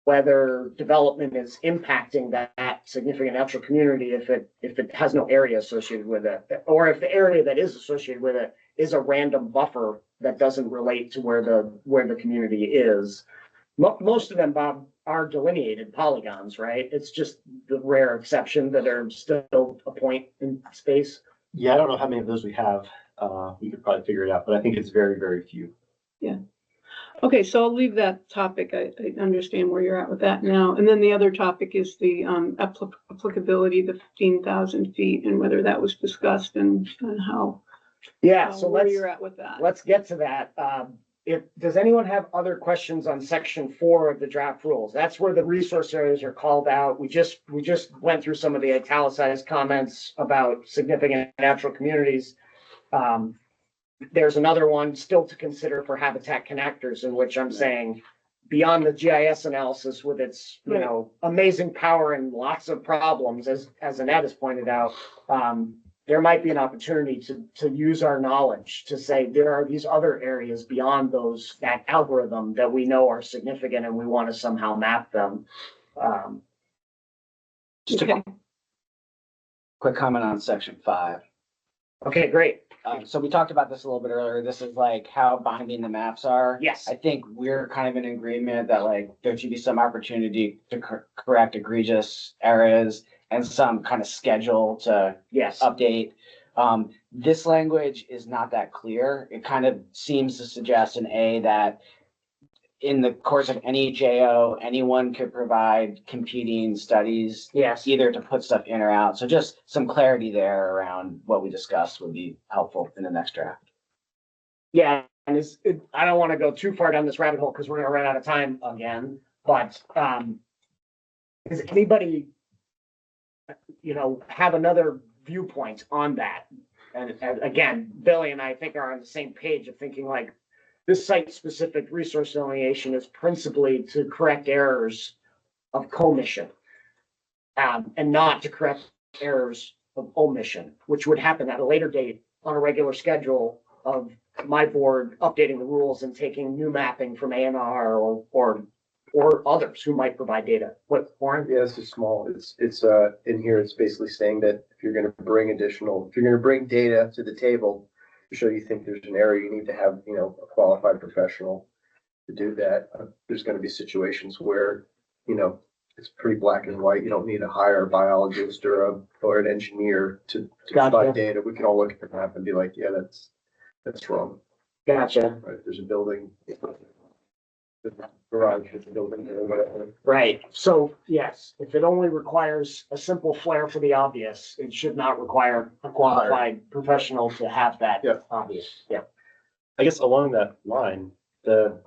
whether development is impacting that significant natural community if it has no area associated with it, or if the area that is associated with it is a random buffer that doesn't relate to where the community is. Most of them, Bob, are delineated polygons, right? It's just the rare exception that are still a point in space. Yeah, I don't know how many of those we have. We could probably figure it out, but I think it's very, very few. Okay, so I'll leave that topic. I understand where you're at with that now. And then the other topic is the applicability, the 15,000 feet, and whether that was discussed and how. Yeah, so where let's you're at with that. let's get to that. Does anyone have other questions on section 4 of the draft rules? That's where the resource areas are called out. We just went through some of the italicized comments about significant natural communities. There's another one still to consider for habitat connectors, in which I'm saying beyond the GIS analysis with its, amazing power and lots of problems, as Annette has pointed out, there might be an opportunity to use our knowledge to say there are these other areas beyond that algorithm that we know are significant and we want to somehow map them. Just Okay. a quick comment on section 5. Okay, great. So we talked about this a little bit earlier. This is like how binding the maps are. Yes. I think we're kind of in agreement that like there should be some opportunity to correct egregious errors and some kind of schedule to Yes. update. This language is not that clear. It kind of seems to suggest that in the course of any JO, anyone could provide competing studies, Yes. either to put stuff in or out. So just some clarity there around what we discussed would be helpful in the next draft. Yeah, I don't want to go too far down this rabbit hole because we're gonna run out of time again, but, does anybody, have another viewpoint on that? And again, Billy and I think are on the same page of thinking like, this site-specific resource delineation is principally to correct errors of commission, and not to correct errors of omission, which would happen at a later date on a regular schedule of my board updating the rules and taking new mapping from ANR or others who might provide data. What, Warren? Yeah, this is small. It's in here, it's basically saying that if you're gonna bring data to the table to show you think there's an error, you need to have, a qualified professional to do that. There's gonna be situations where, it's pretty black and white. You don't need to hire a biologist or an engineer to Gotcha. provide data. We can all look at the map and be like, yeah, that's wrong, Gotcha. right? There's a building. The garage is a building or whatever. Right. So yes, if it only requires a simple flare for the obvious, it should not require a qualified professional to have that Yeah. obvious. Yeah. I guess along that line, the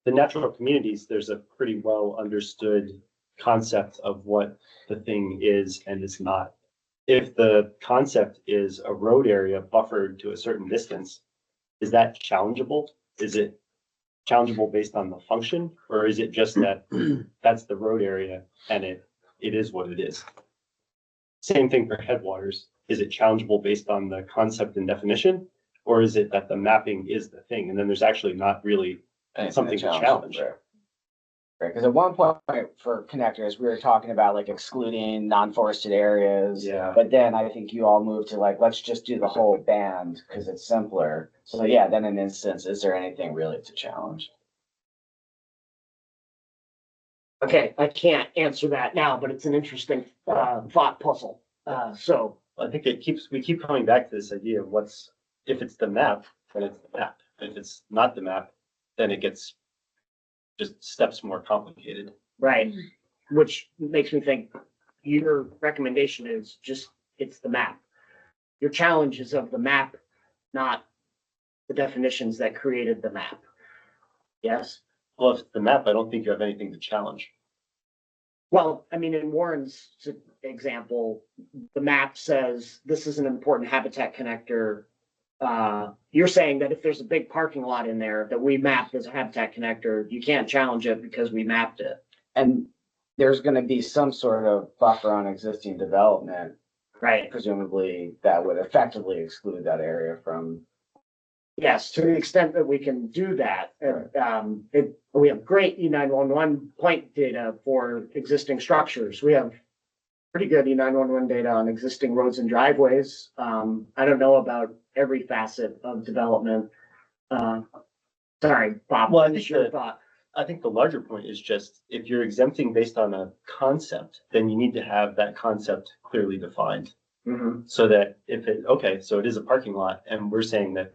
natural communities, there's a pretty well understood concept of what the thing is and is not. If the concept is a road area buffered to a certain distance, is that challengeable? Is it challengeable based on the function, or is it just that that's the road area and it is what it is? Same thing for headwaters. Is it challengeable based on the concept and definition, or is it that the mapping is the thing? And then there's actually not really something to challenge. Right, because at one point for connectors, we were talking about like excluding non-forested areas. Yeah. But then I think you all moved to like, let's just do the whole band because it's simpler. So yeah, then in instance, is there anything really to challenge? Okay, I can't answer that now, but it's an interesting thought puzzle. So I think we keep coming back to this idea of if it's the map, then it's the map. If it's not the map, then it gets just steps more complicated. right, which makes me think your recommendation is just it's the map. Your challenge is of the map, not the definitions that created the map. Yes. Well, if it's the map, I don't think you have anything to challenge. Well, I mean, in Warren's example, the map says this is an important habitat connector. You're saying that if there's a big parking lot in there that we mapped as a habitat connector, you can't challenge it because we mapped it. And there's gonna be some sort of buffer on existing development, Right. presumably that would effectively exclude that area from. Yes, to the extent that we can do that. We have great E911 point data for existing structures. We have pretty good E911 data on existing roads and driveways. I don't know about every facet of development. Sorry, Bob, Well, I finish think your that- thought. I think the larger point is just if you're exempting based on a concept, then you need to have that concept clearly defined. Mhm. So that so it is a parking lot, and we're saying that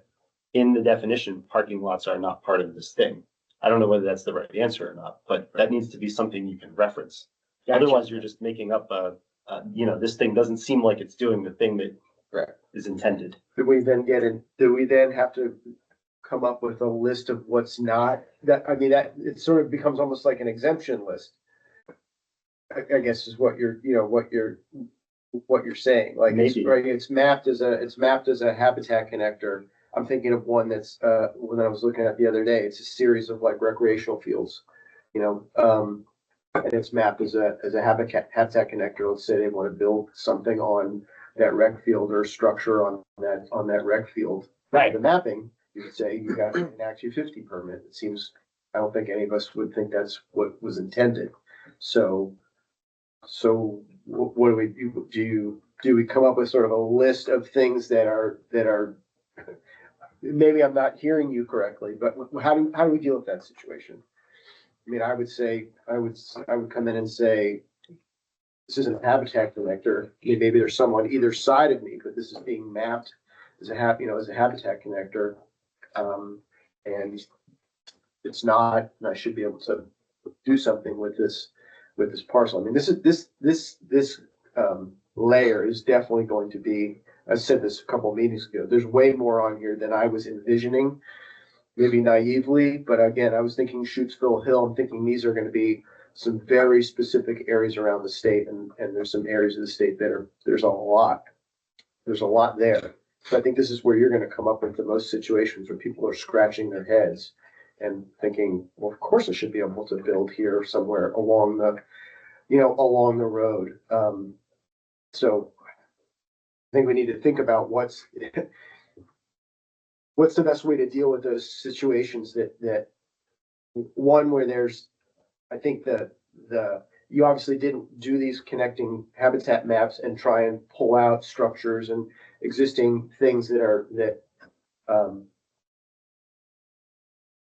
in the definition, parking lots are not part of this thing. I don't know whether that's the right answer or not, but that needs to be something you can reference. Gotcha. Otherwise, you're just making up this thing doesn't seem like it's doing the thing that Right. is intended. Do we then have to come up with a list of what's not, that it sort of becomes almost like an exemption list. I guess is what you're saying, like, Maybe. right, it's mapped as a habitat connector. I'm thinking of one that's, when I was looking at the other day, it's a series of like recreational fields, and it's mapped as a habitat connector. Let's say they want to build something on that rec field or structure on that rec field. Right. The mapping, you would say you got an Act 250 permit. It seems, I don't think any of us would think that's what was intended. So what do we do? Do we come up with sort of a list of things that are, maybe I'm not hearing you correctly, but how do we deal with that situation? I mean, I would come in and say, this isn't a habitat connector. Maybe there's someone either side of me, but this is being mapped as a habitat connector. And it's not, and I should be able to do something with this parcel. I mean, this layer is definitely going to be, I said this a couple of meetings ago, there's way more on here than I was envisioning. maybe naively, but again, I was thinking Shutesville Hill. I'm thinking these are gonna be some very specific areas around the state, and there's some areas of the state that are, there's a lot. There's a lot there. So I think this is where you're gonna come up with the most situations where people are scratching their heads and thinking, well, of course I should be able to build here somewhere along the, along the road. So I think we need to think about what's the best way to deal with those situations that one where there's, I think you obviously didn't do these connecting habitat maps and try and pull out structures and existing things that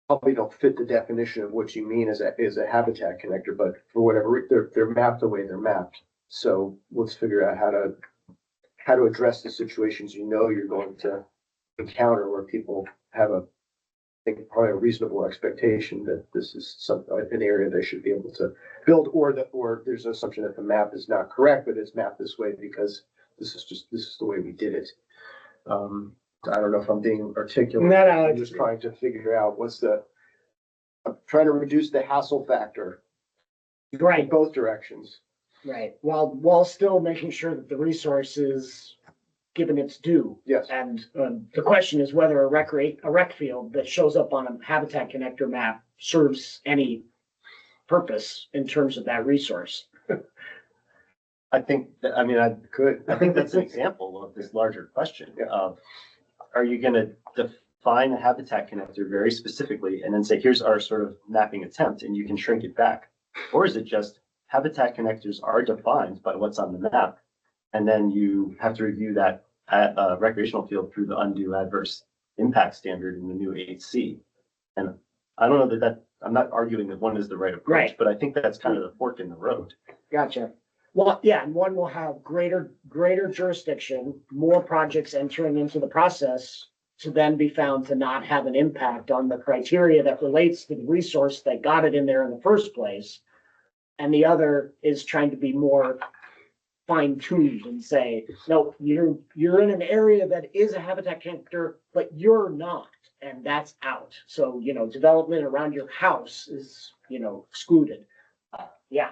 probably don't fit the definition of what you mean as a habitat connector, but for whatever, they're mapped the way they're mapped. So let's figure out how to address the situations you're going to encounter where people have I think probably a reasonable expectation that this is an area they should be able to build, or there's an assumption that the map is not correct, but it's mapped this way because this is the way we did it. I don't know if I'm being articulate. No, I'm just trying to figure out I'm trying to reduce the hassle factor in Right, both directions. right. While still making sure that the resource is given its due. Yes. And the question is whether a rec field that shows up on a habitat connector map serves any purpose in terms of that resource. I think, I think that's an example of this larger question Yeah. of, are you gonna define a habitat connector very specifically and then say, here's our sort of mapping attempt, and you can shrink it back? Or is it just habitat connectors are defined by what's on the map, and then you have to review that recreational field through the undue adverse impact standard in the new 8C? And I don't know that I'm not arguing that one is the right approach, Right. but I think that's kind of the fork in the road. Gotcha. Well, yeah, and one will have greater jurisdiction, more projects entering into the process to then be found to not have an impact on the criteria that relates to the resource that got it in there in the first place. And the other is trying to be more fine-tuned and say, no, you're in an area that is a habitat connector, but you're not, and that's out. So, development around your house is, excluded. Yeah.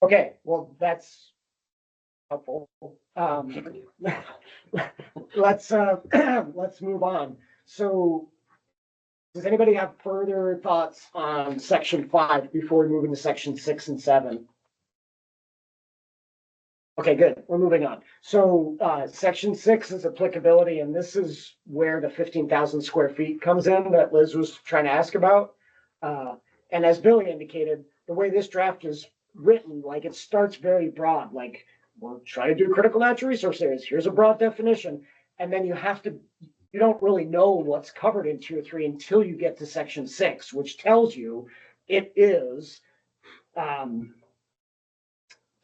Okay, well, that's helpful. Let's move on. So does anybody have further thoughts on section 5 before we move into section 6 and 7? Okay, good. We're moving on. So section 6 is applicability, and this is where the 15,000 square feet comes in that Liz was trying to ask about. And as Billy indicated, the way this draft is written, like it starts very broad, like we're trying to do critical natural resource areas. Here's a broad definition. And then you don't really know what's covered in tier 3 until you get to section 6, which tells you it is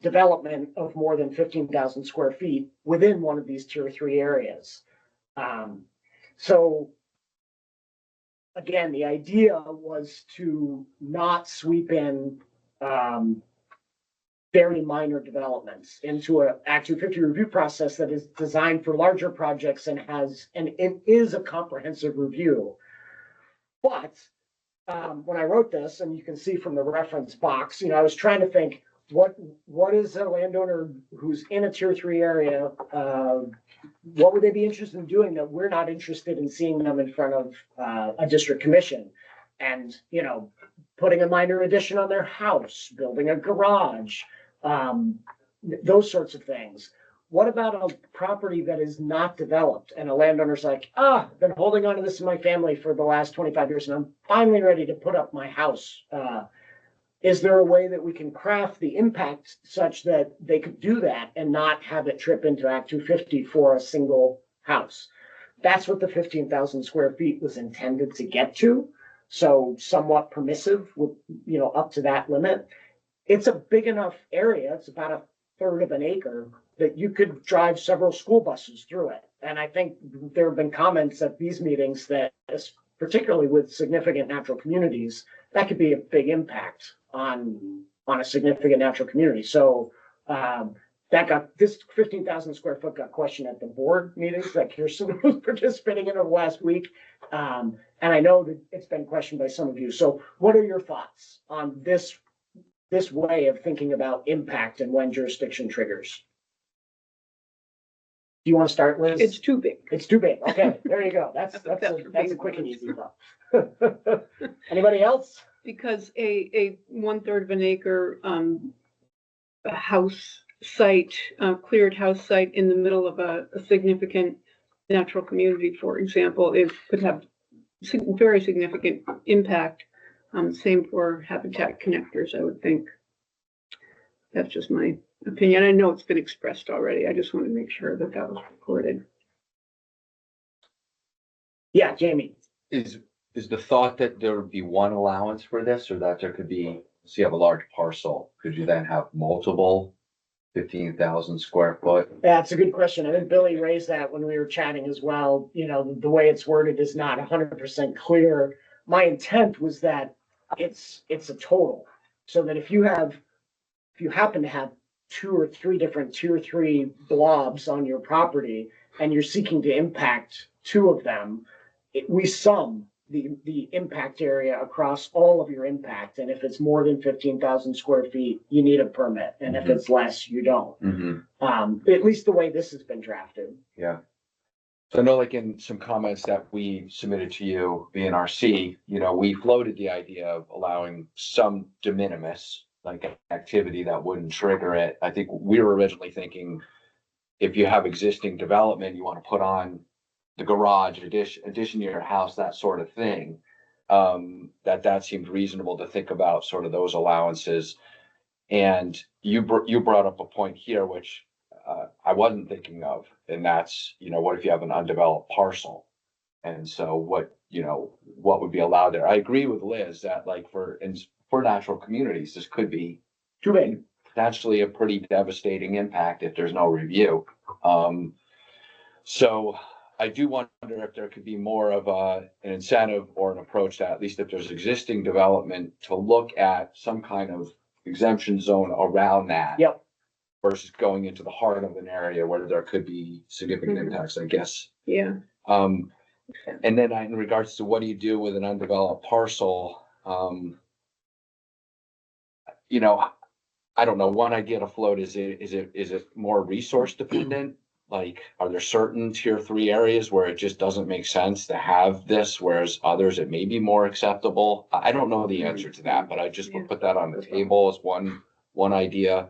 development of more than 15,000 square feet within one of these tier 3 areas. So again, the idea was to not sweep in very minor developments into an Act 250 review process that is designed for larger projects and it is a comprehensive review. But when I wrote this, and you can see from the reference box, I was trying to think, what is a landowner who's in a tier 3 area, what would they be interested in doing that we're not interested in seeing them in front of a district commission? And, putting a minor addition on their house, building a garage, those sorts of things. What about a property that is not developed and a landowner's like, I've been holding on to this in my family for the last 25 years and I'm finally ready to put up my house. Is there a way that we can craft the impact such that they could do that and not have it trip into Act 250 for a single house? That's what the 15,000 square feet was intended to get to. So somewhat permissive with, up to that limit. It's a big enough area. It's about a third of an acre that you could drive several school buses through it. And I think there have been comments at these meetings that, particularly with significant natural communities, that could be a big impact on a significant natural community. So this 15,000 square foot got questioned at the board meetings that Kirsten was participating in over the last week. And I know that it's been questioned by some of you. So what are your thoughts on this way of thinking about impact and when jurisdiction triggers? Do you want to start, Liz? It's too big. It's too big. Okay, there you go. That's a quick and easy thought. Anybody else? Because a 1/3 of an acre, a house site, cleared house site in the middle of a significant natural community, for example, it could have very significant impact. Same for habitat connectors, I would think. That's just my opinion. I know it's been expressed already. I just want to make sure that that was recorded. Yeah, Jamie. Is the thought that there would be one allowance for this, or that there could be, so you have a large parcel, could you then have multiple 15,000 square foot? Yeah, it's a good question. I think Billy raised that when we were chatting as well. You know, the way it's worded is not 100% clear. My intent was that it's a total, so that if you happen to have 2 or 3 different Tier 3 blobs on your property and you're seeking to impact 2 of them, we sum the impact area across all of your impact. And if it's more than 15,000 square feet, you need a permit. And if it's less, you don't. At least the way this has been drafted. Yeah. So I know, like in some comments that we submitted to you, BNRC, you know, we floated the idea of allowing some de minimis, like activity that wouldn't trigger it. I think we were originally thinking if you have existing development, you want to put on the garage addition to your house, that sort of thing. That seemed reasonable to think about, sort of those allowances. And you brought up a point here, which I wasn't thinking of, and that's, you know, what if you have an undeveloped parcel? And so what would be allowed there? I agree with Liz that, like, for natural communities, this could be Too big. potentially a pretty devastating impact if there's no review. So I do wonder if there could be more of an incentive or an approach that, at least if there's existing development, to look at some kind of exemption zone around that. Yep. Versus going into the heart of an area where there could be significant impacts, I guess. Yeah. And then in regards to what do you do with an undeveloped parcel, you know, I don't know. One idea to float is it more resource dependent? Like, are there certain Tier 3 areas where it just doesn't make sense to have this, whereas others it may be more acceptable? I don't know the answer to that, but I just would put that on the table as one idea.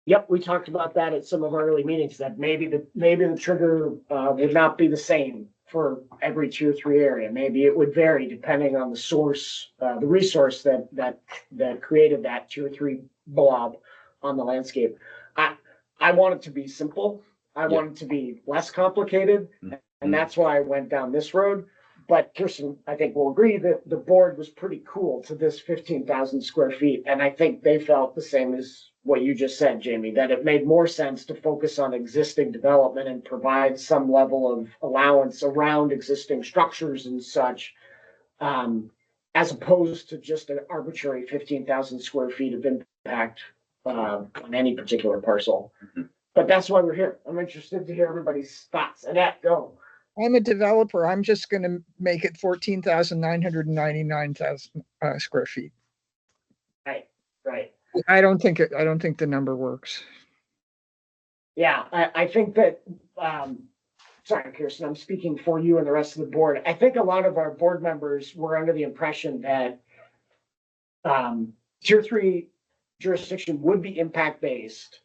Yep, we talked about that at some of our early meetings, that maybe the trigger would not be the same for every Tier 3 area. Maybe it would vary depending on the source, the resource that created that Tier 3 blob on the landscape. I want it to be simple. I want it to be less complicated, and that's why I went down this road. But Kirsten, I think will agree that the board was pretty cool to this 15,000 square feet. And I think they felt the same as what you just said, Jamie, that it made more sense to focus on existing development and provide some level of allowance around existing structures and such, as opposed to just an arbitrary 15,000 square feet of impact on any particular parcel. But that's why we're here. I'm interested to hear everybody's thoughts. Annette, go. I'm a developer. I'm just going to make it 14,999 square feet. Right. I don't think the number works. Yeah, I think that, sorry, Kirsten, I'm speaking for you and the rest of the board. I think a lot of our board members were under the impression that Tier 3 jurisdiction would be impact-based,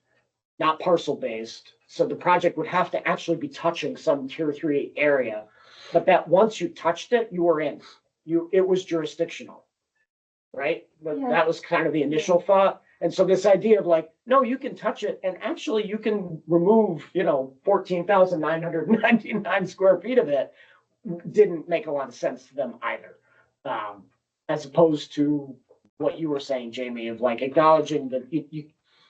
not parcel-based. So the project would have to actually be touching some Tier 3 area, but that once you touched it, you were in. It was jurisdictional, right? That was kind of the initial thought. And so this idea of like, no, you can touch it, and actually you can remove, 14,999 square feet of it, didn't make a lot of sense to them either. As opposed to what you were saying, Jamie, of like acknowledging that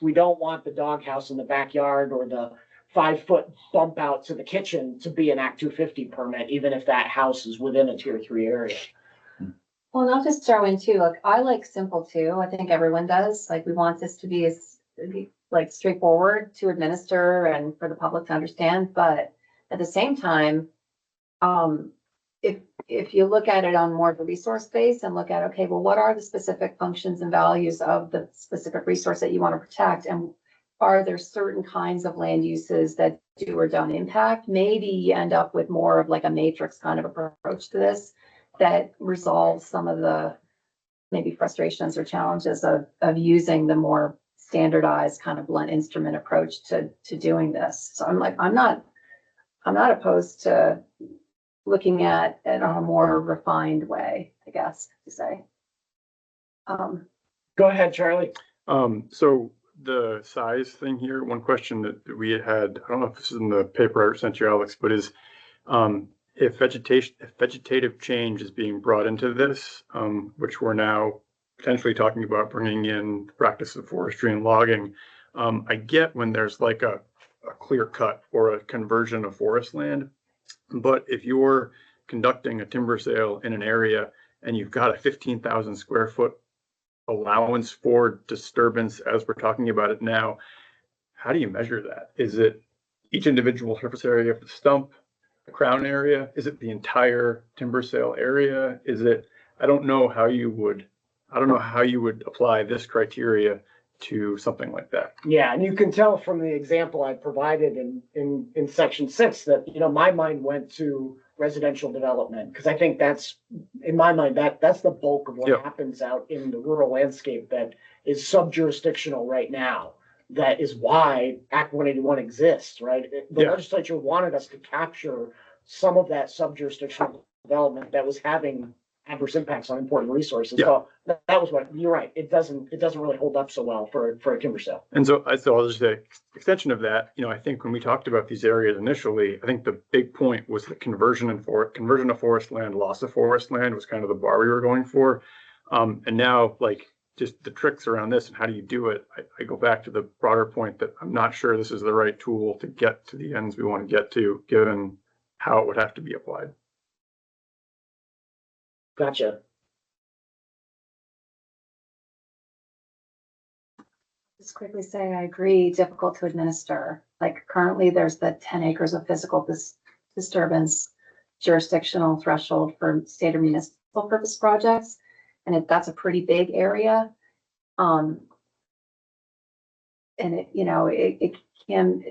we don't want the doghouse in the backyard or the 5-foot bump out to the kitchen to be an Act 250 permit, even if that house is within a Tier 3 area. Well, and I'll just throw in too, like, I like simple too. I think everyone does. Like, we want this to be as, like, straightforward to administer and for the public to understand, but at the same time, if you look at it on more of a resource base and look at, okay, well, what are the specific functions and values of the specific resource that you want to protect? And are there certain kinds of land uses that do or don't impact? Maybe you end up with more of like a matrix kind of approach to this that resolves some of the maybe frustrations or challenges of using the more standardized kind of blunt instrument approach to doing this. So I'm not opposed to looking at it on a more refined way, I guess, to say. Go ahead, Charlie. So the size thing here, one question that we had, I don't know if this is in the paper I sent you, Alex, but is, if vegetative change is being brought into this, which we're now potentially talking about bringing in the practice of forestry and logging, I get when there's like a clear cut or a conversion of forest land. But if you're conducting a timber sale in an area and you've got a 15,000 square foot allowance for disturbance, as we're talking about it now, how do you measure that? Is it each individual surface area of the stump, the crown area? Is it the entire timber sale area? Is it, I don't know how you would apply this criteria to something like that. Yeah, and you can tell from the example I provided in section 6 that, you know, my mind went to residential development, because I think that's, in my mind, that's the bulk of what happens out in the rural landscape that is sub-jurisdictional right now. That is why Act 181 exists, right? The legislature wanted us to capture some of that sub-jurisdictional development that was having adverse impacts on important resources. So that was what, you're right. It doesn't really hold up so well for a timber sale. And so I'll just say, extension of that, you know, I think when we talked about these areas initially, I think the big point was the conversion of forest land, loss of forest land was kind of the bar we were going for. And now, like, just the tricks around this and how do you do it? I go back to the broader point that I'm not sure this is the right tool to get to the ends we want to get to, given how it would have to be applied. Gotcha. Just quickly say, I agree, difficult to administer. Like currently there's the 10 acres of physical disturbance jurisdictional threshold for state or municipal purpose projects. And that's a pretty big area. And it can,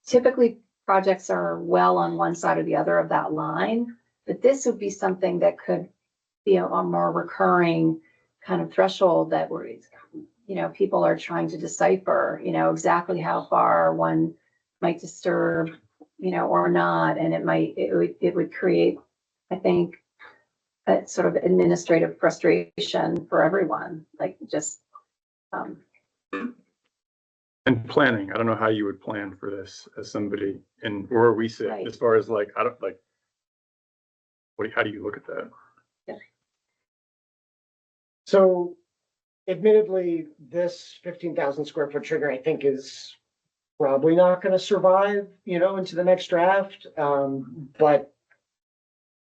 typically projects are well on one side or the other of that line. But this would be something that could be a more recurring kind of threshold that where, people are trying to decipher, exactly how far one might disturb, or not. And it would create, I think, a sort of administrative frustration for everyone, like just. And planning, I don't know how you would plan for this as somebody and where we sit as far as like, how do you look at that? Yeah. So admittedly, this 15,000 square foot trigger, I think, is probably not going to survive, into the next draft. But,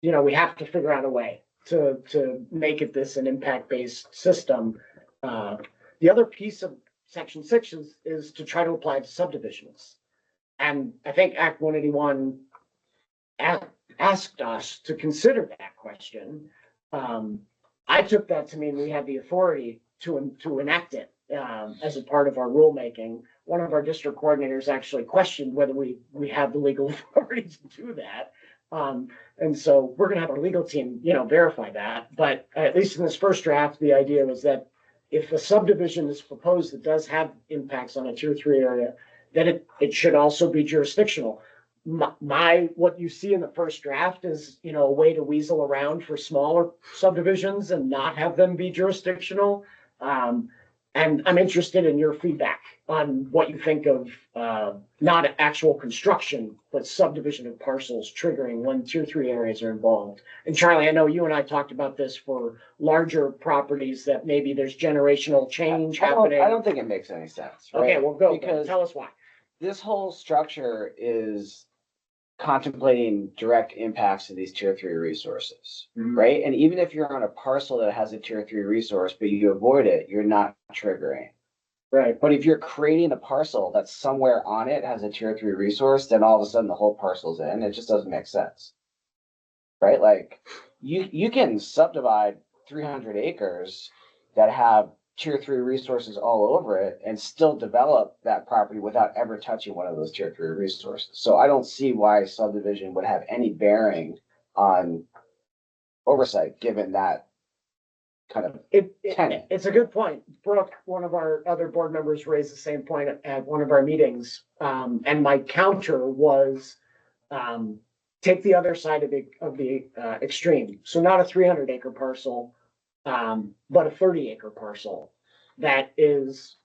we have to figure out a way to make it this an impact-based system. The other piece of section 6 is to try to apply it to subdivisions. And I think Act 181 asked us to consider that question. I took that to mean we had the authority to enact it as a part of our rulemaking. One of our district coordinators actually questioned whether we have the legal authority to do that. And so we're going to have our legal team, verify that. But at least in this first draft, the idea was that if a subdivision is proposed that does have impacts on a tier 3 area, then it should also be jurisdictional. What you see in the first draft is, a way to weasel around for smaller subdivisions and not have them be jurisdictional. And I'm interested in your feedback on what you think of not actual construction, but subdivision of parcels triggering when tier 3 areas are involved. And Charlie, I know you and I talked about this for larger properties that maybe there's generational change happening. I don't think it makes any sense. Right? Okay, well, go. Because tell us why. This whole structure is contemplating direct impacts to these tier 3 resources, Mhm. right? And even if you're on a parcel that has a tier 3 resource, but you avoid it, you're not triggering. Right. But if you're creating a parcel that's somewhere on it has a tier 3 resource, then all of a sudden the whole parcel's in. It just doesn't make sense. Right? Like you can subdivide 300 acres that have tier 3 resources all over it and still develop that property without ever touching one of those tier 3 resources. So I don't see why subdivision would have any bearing on oversight, given that kind of tenet. It's a good point. Brooke, one of our other board members, raised the same point at one of our meetings. And my counter was, take the other side of the extreme. So not a 300 acre parcel, but a 30 acre parcel that is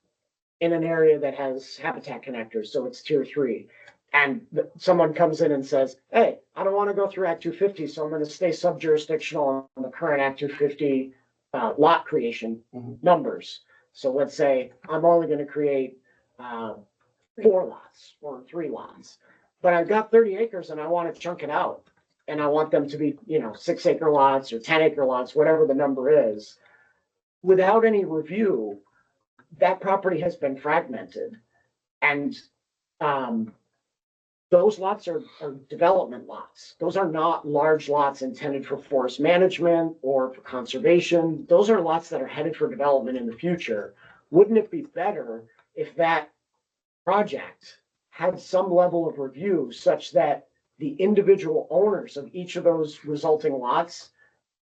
in an area that has habitat connectors, so it's tier 3. And someone comes in and says, hey, I don't want to go through Act 250, so I'm going to stay sub-jurisdictional on the current Act 250 lot creation numbers. So let's say I'm only going to create 4 lots or 3 lots, but I've got 30 acres and I want to chunk it out. And I want them to be, 6 acre lots or 10 acre lots, whatever the number is. Without any review, that property has been fragmented. And those lots are development lots. Those are not large lots intended for forest management or for conservation. Those are lots that are headed for development in the future. Wouldn't it be better if that project had some level of review such that the individual owners of each of those resulting lots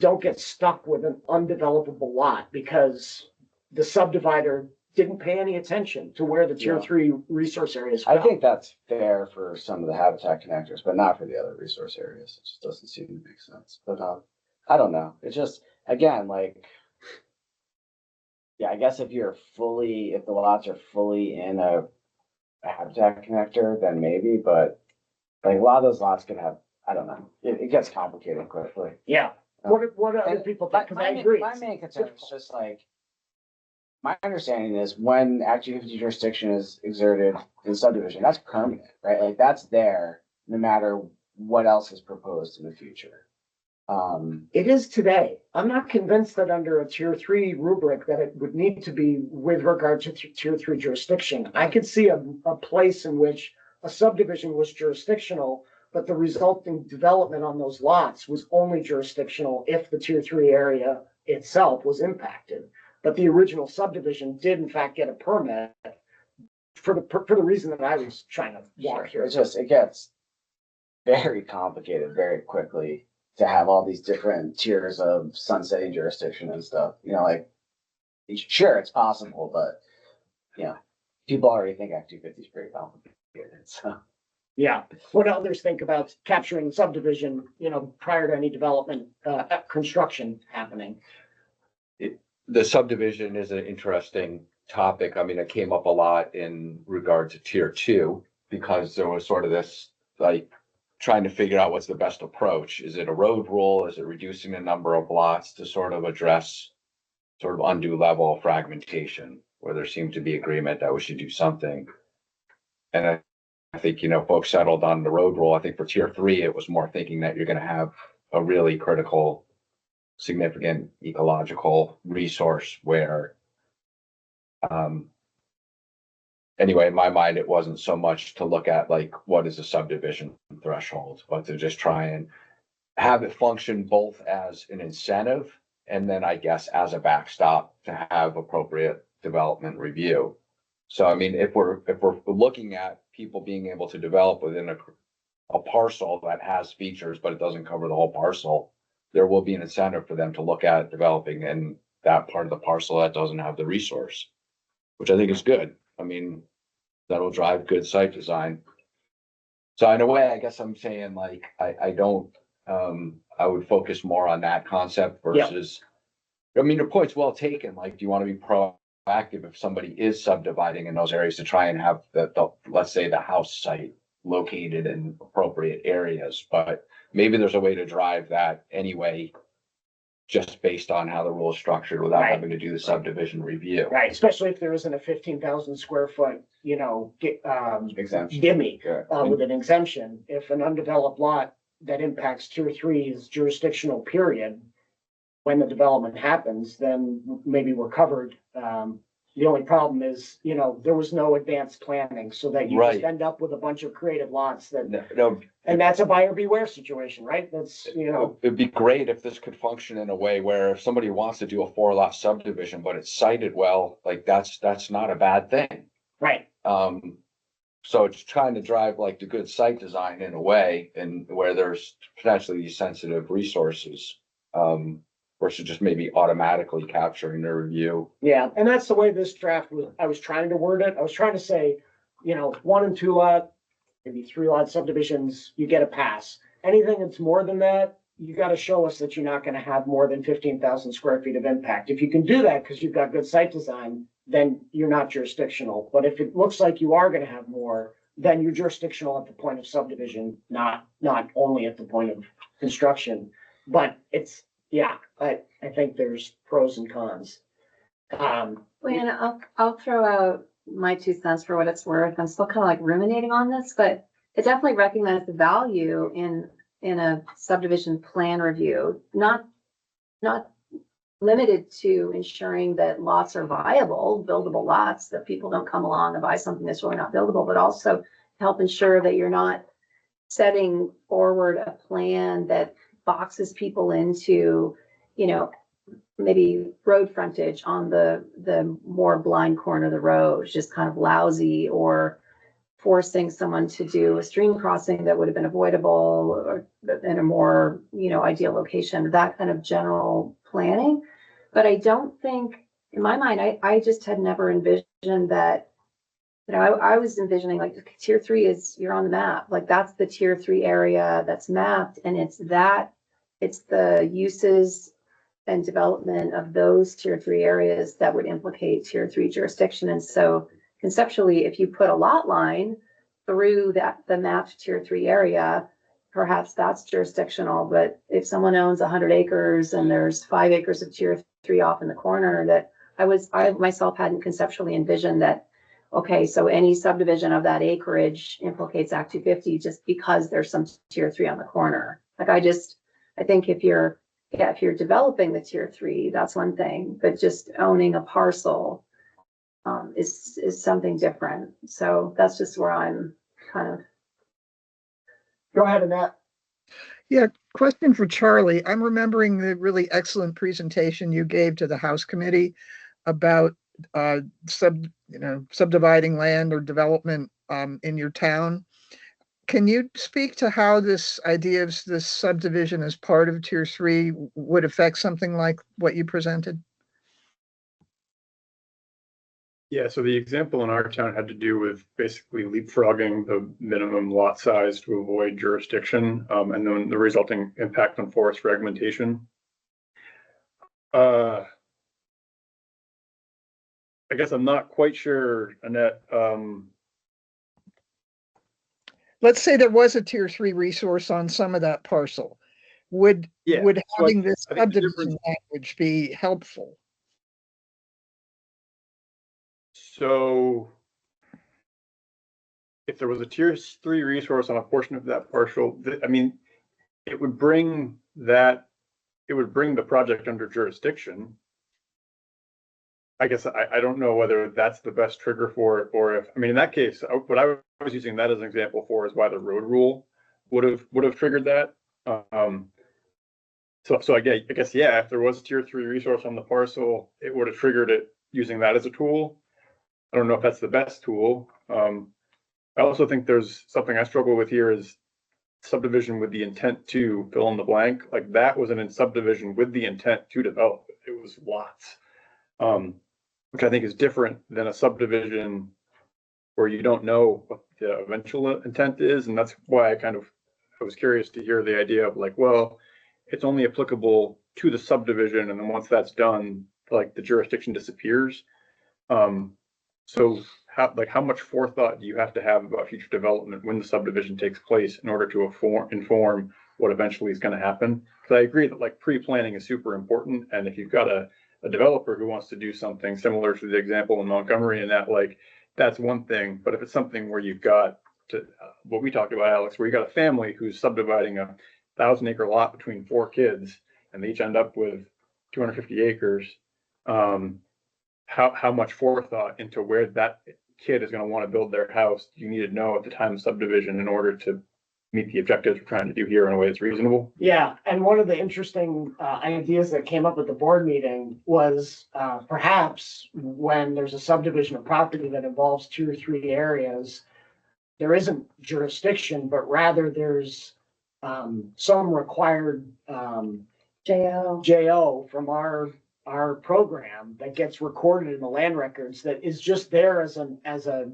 don't get stuck with an undevelopable lot because the subdivider didn't pay any attention to where the tier 3 resource areas I fell. think that's fair for some of the habitat connectors, but not for the other resource areas. It just doesn't seem to make sense. But I don't know. It's just, again, like, yeah, I guess if the lots are fully in a habitat connector, then maybe, but like a lot of those lots can have, I don't know, it gets complicated quickly. Yeah. What do other people think? Because I agree. My main concern is just like, my understanding is when Act 250 jurisdiction is exerted in subdivision, that's permanent, right? Like that's there no matter what else is proposed in the future. It is today. I'm not convinced that under a tier 3 rubric that it would need to be with regard to tier 3 jurisdiction. I could see a place in which a subdivision was jurisdictional, but the resulting development on those lots was only jurisdictional if the tier 3 area itself was impacted. But the original subdivision did in fact get a permit for the reason that I was trying to walk here. It gets very complicated very quickly to have all these different tiers of sunsetting jurisdiction and stuff. Like, sure, it's possible, but people already think Act 250 is pretty complicated. So yeah, what others think about capturing subdivision, prior to any development, construction happening. The subdivision is an interesting topic. I mean, it came up a lot in regard to tier 2 because there was sort of this, like, trying to figure out what's the best approach. Is it a road rule? Is it reducing the number of lots to sort of address sort of undue level of fragmentation, where there seemed to be agreement that we should do something? And I think, folks settled on the road rule. I think for tier 3, it was more thinking that you're going to have a really critical, significant ecological resource where, anyway, in my mind, it wasn't so much to look at like what is a subdivision threshold, but to just try and have it function both as an incentive and then I guess as a backstop to have appropriate development review. So I mean, if we're looking at people being able to develop within a parcel that has features, but it doesn't cover the whole parcel, there will be an incentive for them to look at developing in that part of the parcel that doesn't have the resource, which I think is good. I mean, that'll drive good site design. So in a way, I guess I'm saying like, I don't, I would focus more on that concept versus, I mean, your point's well taken. Like, do you want to be proactive if somebody is subdividing in those areas to try and have the let's say the house site located in appropriate areas, but maybe there's a way to drive that anyway just based on how the rule is structured without Right. having to do the subdivision review. Right, especially if there isn't a 15,000 square foot, Exemption. gimme, Yeah. with an exemption. If an undeveloped lot that impacts tier 3 is jurisdictional period, when the development happens, then maybe we're covered. The only problem is, there was no advanced planning, so that you just Right. end up with a bunch of creative lots that, No, and that's a buyer beware situation, right? That's, it'd be great if this could function in a way where if somebody wants to do a 4-lot subdivision, but it's cited well, like that's not a bad thing. right. So it's trying to drive like the good site design in a way and where there's potentially these sensitive resources. Versus just maybe automatically capturing the review. Yeah, and that's the way this draft was, I was trying to word it. I was trying to say, 1 and 2 lot, maybe 3 lot subdivisions, you get a pass. Anything that's more than that, you gotta show us that you're not gonna have more than 15,000 square feet of impact. If you can do that, because you've got good site design, then you're not jurisdictional. But if it looks like you are gonna have more, then you're jurisdictional at the point of subdivision, not only at the point of construction. But it's, yeah, I think there's pros and cons. Well, I'll throw out my 2 cents for what it's worth. I'm still kind of like ruminating on this, but it definitely recognized the value in a subdivision plan review, not limited to ensuring that lots are viable, buildable lots, that people don't come along and buy something that's really not buildable, but also help ensure that you're not setting forward a plan that boxes people into, maybe road frontage on the more blind corner of the road, just kind of lousy, or forcing someone to do a stream crossing that would have been avoidable or in a more, ideal location, that kind of general planning. But I don't think, in my mind, I just had never envisioned that. I was envisioning like tier 3 is, you're on the map, like that's the tier 3 area that's mapped, and it's the uses and development of those tier 3 areas that would implicate tier 3 jurisdiction. And so conceptually, if you put a lot line through the mapped tier 3 area, perhaps that's jurisdictional. But if someone owns 100 acres and there's 5 acres of tier 3 off in the corner, that I myself hadn't conceptually envisioned that. Okay, so any subdivision of that acreage implicates Act 250 just because there's some tier 3 on the corner. Like I think if you're developing the tier 3, that's one thing, but just owning a parcel is something different. So that's just where I'm kind of. Go ahead, Annette. Yeah, question for Charlie. I'm remembering the really excellent presentation you gave to the House Committee about subdividing land or development in your town. Can you speak to how this idea of this subdivision as part of tier 3 would affect something like what you presented? Yeah, so the example in our town had to do with basically leapfrogging the minimum lot size to avoid jurisdiction, and then the resulting impact on forest fragmentation. I guess I'm not quite sure, Annette. Let's say there was a tier 3 resource on some of that parcel. Would Yeah, so having this I think the subdivision language be helpful? So if there was a tier 3 resource on a portion of that parcel, it would bring the project under jurisdiction. I guess I don't know whether that's the best trigger for it, or if, in that case, what I was using that as an example for is why the road rule would have triggered that. So I guess, yeah, if there was a tier 3 resource on the parcel, it would have triggered it using that as a tool. I don't know if that's the best tool. I also think there's something I struggle with here is subdivision with the intent to fill in the blank. Like that was an subdivision with the intent to develop. It was lots. Which I think is different than a subdivision where you don't know what the eventual intent is. And that's why I was curious to hear the idea of like, well, it's only applicable to the subdivision. And then once that's done, like the jurisdiction disappears. So how much forethought do you have to have about future development when the subdivision takes place in order to inform what eventually is gonna happen. Cause I agree that like pre-planning is super important, and if you've got a developer who wants to do something similar to the example in Montgomery and that, like, that's one thing, but if it's something where you've got to, what we talked about, Alex, where you got a family who's subdividing a 1,000-acre lot between 4 kids, and they each end up with 250 acres, how much forethought into where that kid is gonna wanna build their house do you need to know at the time of subdivision in order to meet the objectives we're trying to do here in a way that's reasonable? Yeah, and one of the interesting ideas that came up at the board meeting was perhaps when there's a subdivision of property that involves 2 or 3 areas, there isn't jurisdiction, but rather there's some required JO from our program that gets recorded in the land records that is just there as a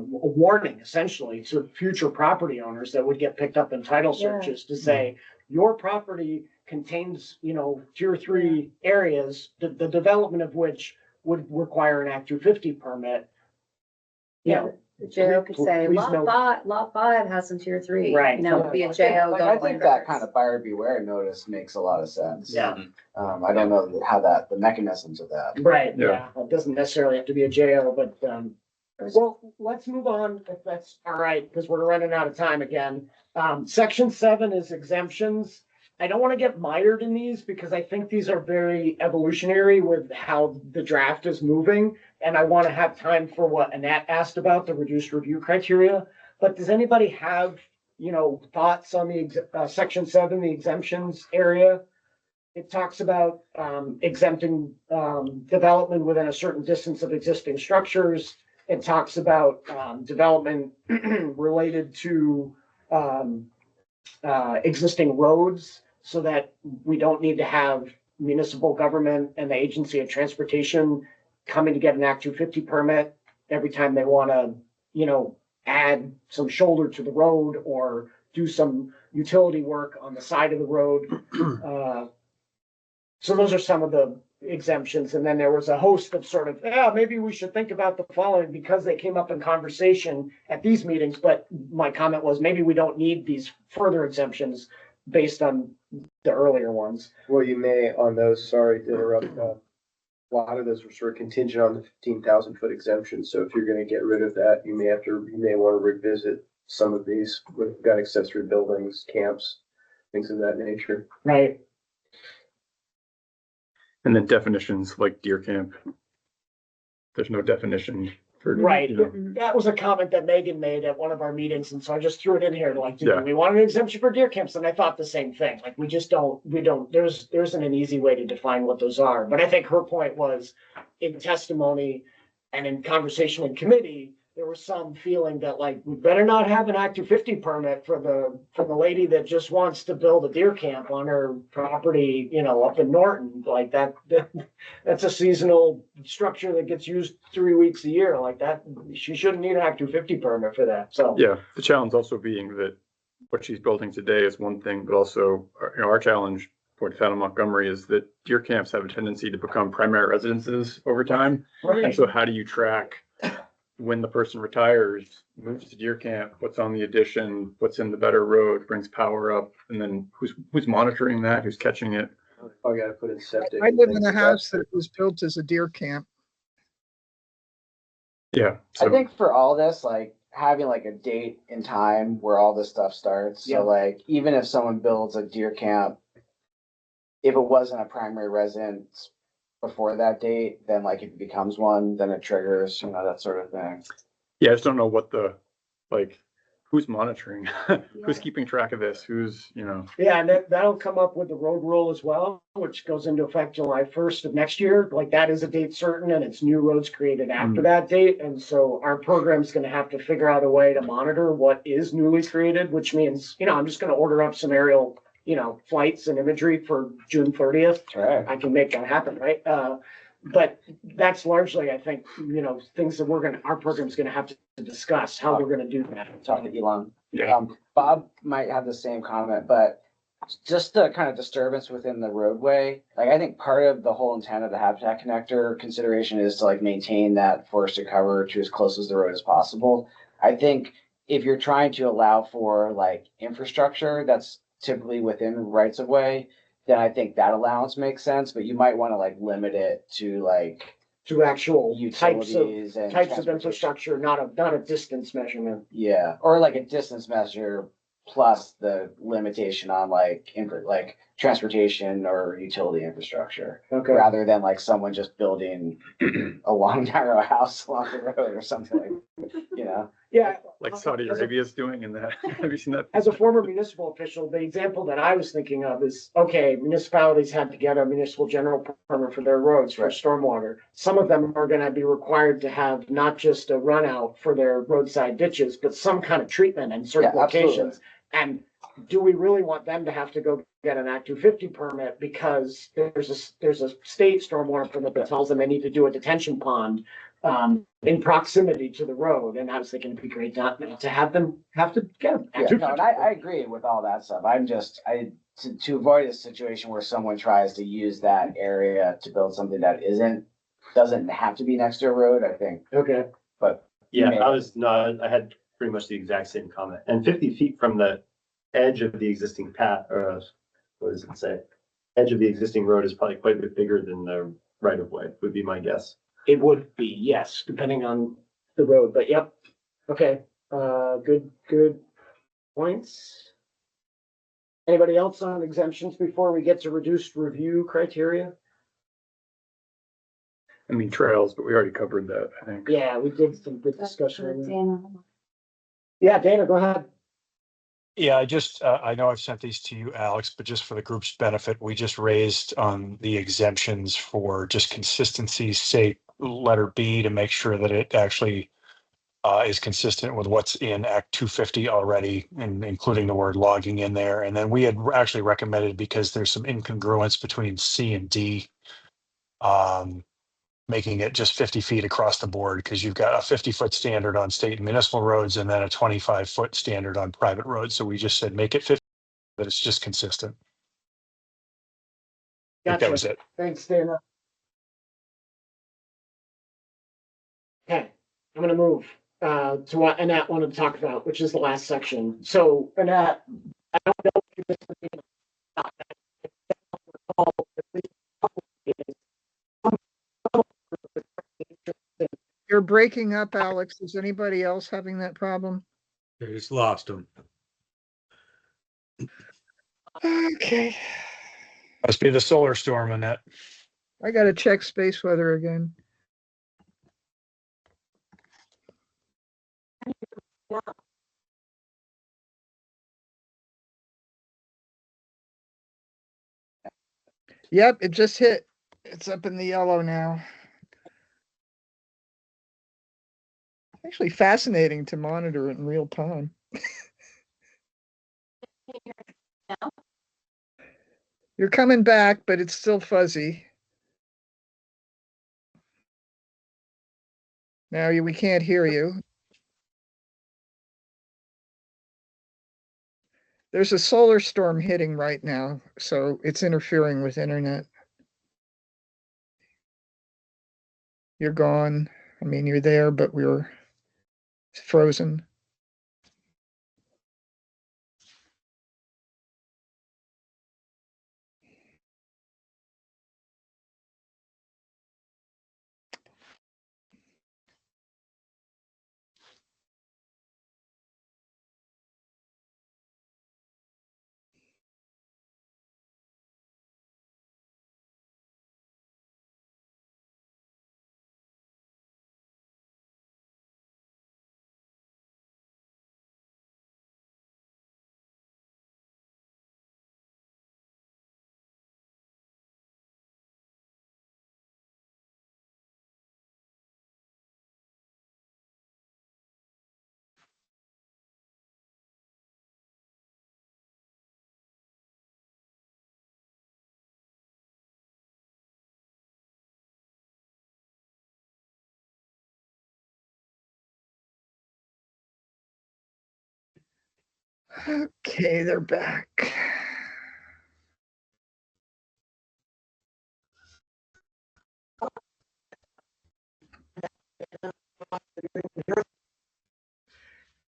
warning essentially to future property owners that would get picked up in title searches to say, your property contains, 2 or 3 areas, the development of which would require an Act 250 permit. The JO could say, Please lot note- 5 has some tier 3. Right. It would be a Like, JO. I think that kind of buyer beware notice makes a lot of sense. Yeah. I don't know how the mechanisms of that. Right, Yeah. yeah, it doesn't necessarily have to be a JO, but, well, let's move on if that's all right, because we're running out of time again. Section 7 is exemptions. I don't want to get mired in these because I think these are very evolutionary with how the draft is moving. And I want to have time for what Annette asked about, the reduced review criteria. But does anybody have, thoughts on the section 7, the exemptions area? It talks about exempting development within a certain distance of existing structures. It talks about development related to existing roads so that we don't need to have municipal government and the Agency of Transportation coming to get an Act 250 permit every time they want to, add some shoulder to the road or do some utility work on the side of the road. So those are some of the exemptions. And then there was a host of sort of, maybe we should think about the following because they came up in conversation at these meetings. But my comment was maybe we don't need these further exemptions based on the earlier ones. Well, you may on those, sorry to interrupt, a lot of those were sort of contingent on the 15,000-foot exemption. So if you're gonna get rid of that, you may want to revisit some of these. We've got accessory buildings, camps, things of that nature. Right. And then definitions like deer camp. There's no definition for. Right. You know, That was a comment that Megan made at one of our meetings. And so I just threw it in here to like, do Yeah. we want an exemption for deer camps? And I thought the same thing. Like, we don't, there isn't an easy way to define what those are. But I think her point was in testimony and in conversation in committee, there was some feeling that like, we better not have an Act 250 permit for the lady that just wants to build a deer camp on her property, up in Norton. Like that's a seasonal structure that gets used 3 weeks a year like that. She shouldn't need an Act 250 permit for that. So. Yeah, the challenge also being that what she's building today is one thing, but also, our challenge pointed out in Montgomery is that deer camps have a tendency to become primary residences over time. And so how do you track when the person retires, moves to deer camp, what's on the addition, what's in the better road, brings power up, and then who's monitoring that, who's catching it? I gotta put in septic. I and live things in a like that. house that was built as a deer camp. Yeah. I So, think for all this, like having like a date and time where all this stuff starts. Yeah. So like, even if someone builds a deer camp, if it wasn't a primary residence before that date, then like if it becomes one, then it triggers, that sort of thing. yeah, I just don't know what who's monitoring, who's keeping track of this, who's. Yeah, and that'll come up with the road rule as well, which goes into effect July 1st of next year. Like that is a date certain and it's new roads created after that date. And so our program's gonna have to figure out a way to monitor what is newly created, which means, I'm just gonna order up some aerial, flights and imagery for June 30th. That's right. I can make that happen, right? But that's largely, I think, things that our program's gonna have to discuss, how we're gonna do that. Talk to Elon. Yeah. Bob might have the same comment, but just the kind of disturbance within the roadway. Like, I think part of the whole intent of the habitat connector consideration is to like maintain that forested cover to as close as the road as possible. I think if you're trying to allow for like infrastructure, that's typically within rights of way, then I think that allowance makes sense, but you might want to like limit it to like To actual types of, utilities and types of transportation. infrastructure, not a distance measurement. Yeah, or like a distance measure plus the limitation on like like transportation or utility infrastructure, Okay. rather than like someone just building a long narrow house along the road or something like, you know? Yeah. Like Saudi Arabia is doing in that. Have you seen that? As a former municipal official, the example that I was thinking of is, okay, municipalities had to get a municipal general permit for their roads for Right. stormwater. Some of them are gonna be required to have not just a run out for their roadside ditches, but some kind of treatment in certain Yeah, absolutely. locations. And do we really want them to have to go get an Act 250 permit because there's a state stormwater permit that tells them they need to do a detention pond in proximity to the road? And I was thinking it'd be great not to have them have to get an Yeah, Act no, 250 and I agree with all that stuff. To avoid a situation where someone tries to use that area to build something that doesn't have to be next to a road, I think, Okay. but. Yeah, Maybe. I had pretty much the exact same comment. And 50 feet from the edge of the existing path, or what does it say? Edge of the existing road is probably quite a bit bigger than the right of way, would be my guess. It would be, yes, depending on the road, but yep. Okay, good points. Anybody else on exemptions before we get to reduced review criteria? I mean, trails, but we already covered that, I think. Yeah, we did some good discussion. on that. Dana. Yeah, Dana, go ahead. Yeah, I know I've sent these to you, Alex, but just for the group's benefit, we just raised on the exemptions for just consistency's sake, letter B, to make sure that it actually is consistent with what's in Act 250 already, and including the word logging in there. And then we had actually recommended, because there's some incongruence between C and D, making it just 50 feet across the board, because you've got a 50-foot standard on state and municipal roads and then a 25-foot standard on private roads. So we just said, make it 50, but it's just consistent. I think that was it. Thanks, Dana. Okay, I'm gonna move to what Annette wanted to talk about, which is the last section. So Annette, I don't know if you missed the meeting. You're breaking up, Alex. Is anybody else having that problem? I just lost them. Okay, Must be the solar storm, Annette. I gotta check space weather again. Yep, it just hit. It's up in the yellow now. Actually fascinating to monitor it in real time. You're coming back, but it's still fuzzy. Now we can't hear you. There's a solar storm hitting right now, so it's interfering with internet. You're gone. I mean, you're there, but we're frozen. Okay, they're back.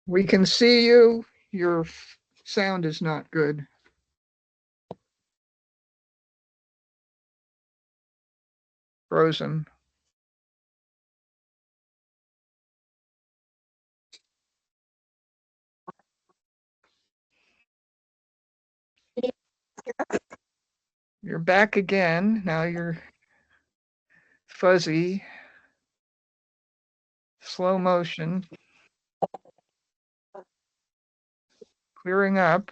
We can see you. Your sound is not good. frozen. You're back again. Now you're fuzzy. Slow motion. Clearing up.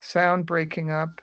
Sound breaking up.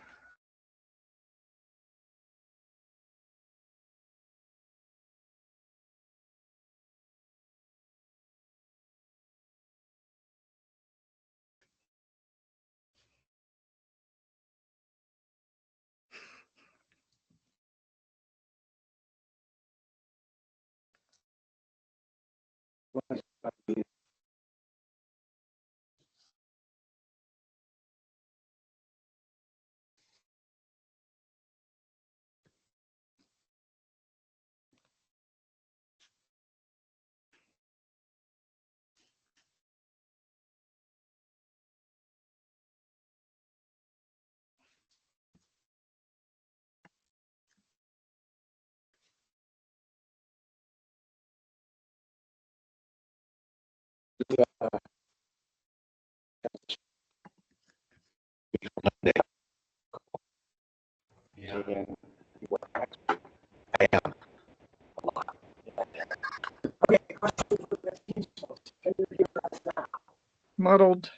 Muddled.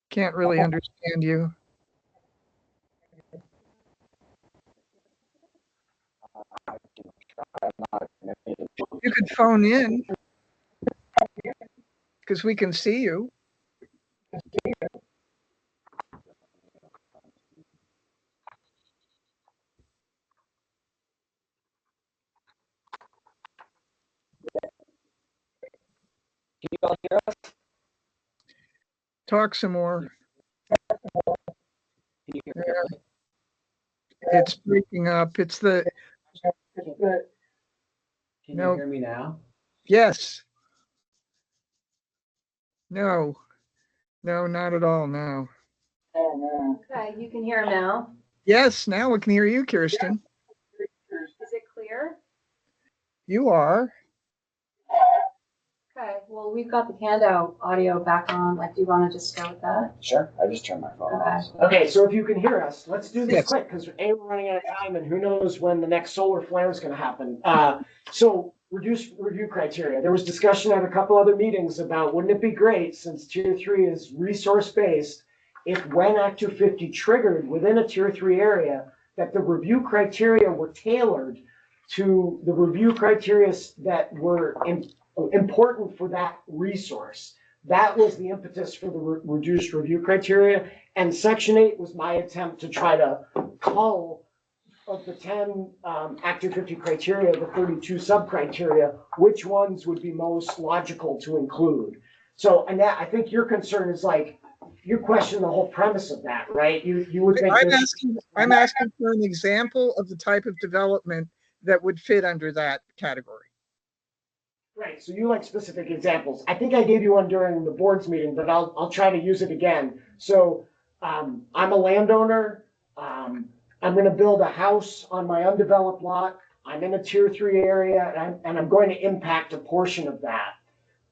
Can't really understand you. You could phone in because we can see you. Talk some more. It's breaking up. It's the. Can No. you hear me now? Yes. No. No, not at all. No. Okay, you can hear him now. Yes, now we can hear you, Kirsten. Is it clear? You are. Okay, well, we've got the handout audio back on. Like, do you want to just go with that? Sure, I just turned my phone off. Okay, so if you can hear us, let's do this Yes. quick, because A, we're running out of time, and who knows when the next solar flare is gonna happen. So reduced review criteria. There was discussion at a couple other meetings about, wouldn't it be great, since tier 3 is resource-based, if when Act 250 triggered within a tier 3 area, that the review criteria were tailored to the review criteria that were important for that resource. That was the impetus for the reduced review criteria. And Section 8 was my attempt to try to cull of the 10 Act 250 criteria, the 32 sub-criteria, which ones would be most logical to include. So, and that, I think your concern is like, you question the whole premise of that, right? You would think I'm asking for an example of the type of development that would fit under that category. Right, so you like specific examples. I think I gave you one during the board's meeting, but I'll try to use it again. So I'm a landowner. I'm going to build a house on my undeveloped lot. I'm in a tier 3 area, and I'm going to impact a portion of that.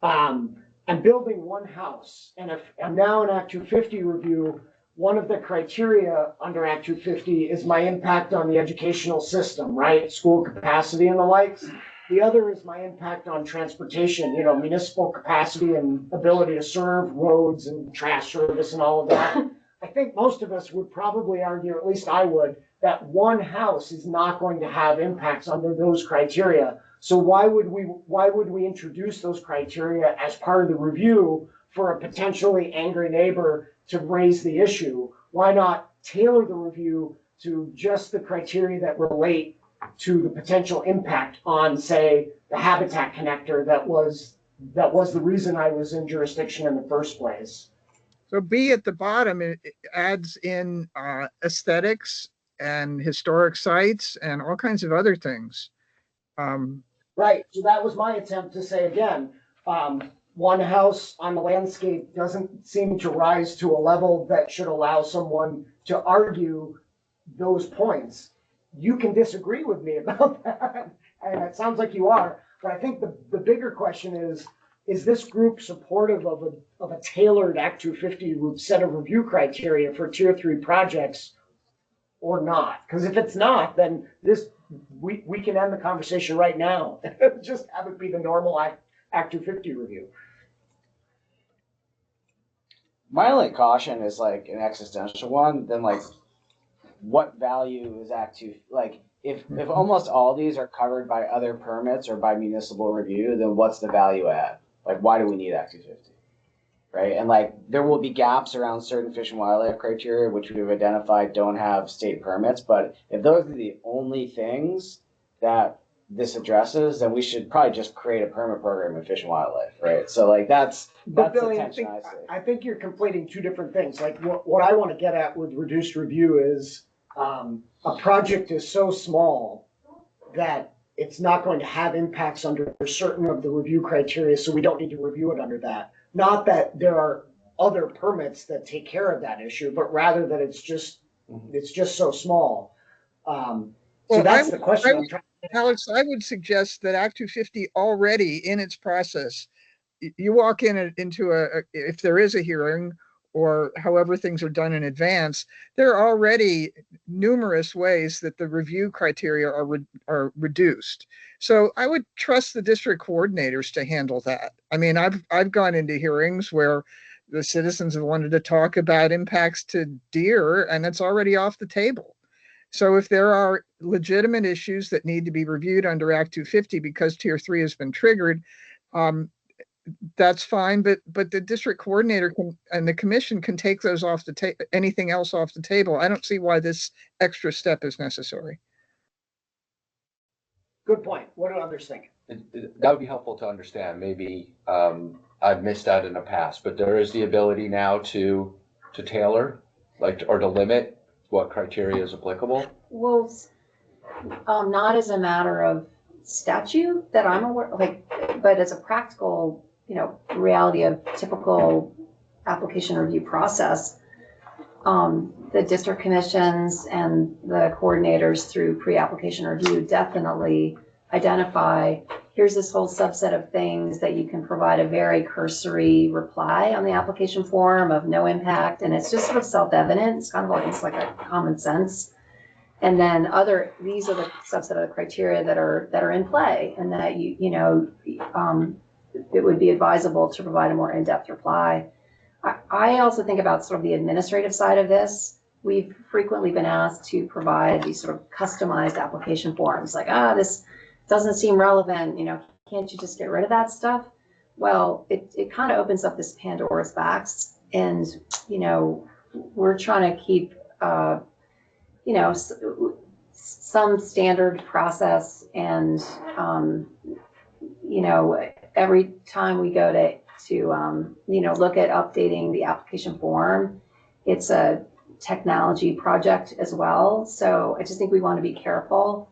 I'm building one house, and if I'm now in Act 250 review, one of the criteria under Act 250 is my impact on the educational system, right? School capacity and the likes. The other is my impact on transportation, municipal capacity and ability to serve roads and trash service and all of that. I think most of us would probably argue, at least I would, that one house is not going to have impacts under those criteria. So why would we introduce those criteria as part of the review for a potentially angry neighbor to raise the issue? Why not tailor the review to just the criteria that relate to the potential impact on, say, the habitat connector that was the reason I was in jurisdiction in the first place? So B at the bottom, it adds in aesthetics and historic sites and all kinds of other things. Right, so that was my attempt to say again, one house on the landscape doesn't seem to rise to a level that should allow someone to argue those points. You can disagree with me about that, and it sounds like you are, but I think the bigger question is this group supportive of a tailored Act 250 set of review criteria for tier 3 projects or not? Because if it's not, then we can end the conversation right now. Just have it be the normal Act 250 review. My only caution is like an existential one, then like what value is Act 2, like if almost all these are covered by other permits or by municipal review, then what's the value add? Like, why do we need Act 250? Right? And like, there will be gaps around certain fish and wildlife criteria, which we've identified don't have state permits. But if those are the only things that this addresses, then we should probably just create a permit program in fish and wildlife, right? So like, that's But the Billy, tension I see. I think you're conflating two different things. Like what I want to get at with reduced review is a project is so small that it's not going to have impacts under certain of the review criteria, so we don't need to review it under that. Not that there are other permits that take care of that issue, but rather that it's just so small. So Well, that's the question I'm trying. Alex, I would suggest that Act 250 already in its process, you walk into if there is a hearing or however things are done in advance, there are already numerous ways that the review criteria are reduced. So I would trust the district coordinators to handle that. I mean, I've gone into hearings where the citizens have wanted to talk about impacts to deer, and it's already off the table. So if there are legitimate issues that need to be reviewed under Act 250 because Tier 3 has been triggered, that's fine, but the district coordinator and the commission can take those off the table, anything else off the table. I don't see why this extra step is necessary. Good point. What do others think? That would be helpful to understand. Maybe I've missed out in the past, but there is the ability now to tailor, or to limit what criteria is applicable. Well, not as a matter of statute that I'm aware, but as a practical, reality of typical application review process. The district commissions and the coordinators through pre-application review definitely identify, here's this whole subset of things that you can provide a very cursory reply on the application form of no impact. And it's just sort of self-evident. It's kind of like a common sense. And then these are the subset of the criteria that are in play, and that it would be advisable to provide a more in-depth reply. I also think about sort of the administrative side of this. We've frequently been asked to provide these sort of customized application forms, like, this doesn't seem relevant, can't you just get rid of that stuff? Well, it kind of opens up this Pandora's box, and, we're trying to keep, some standard process, and, every time we go to look at updating the application form, it's a technology project as well. So I just think we want to be careful.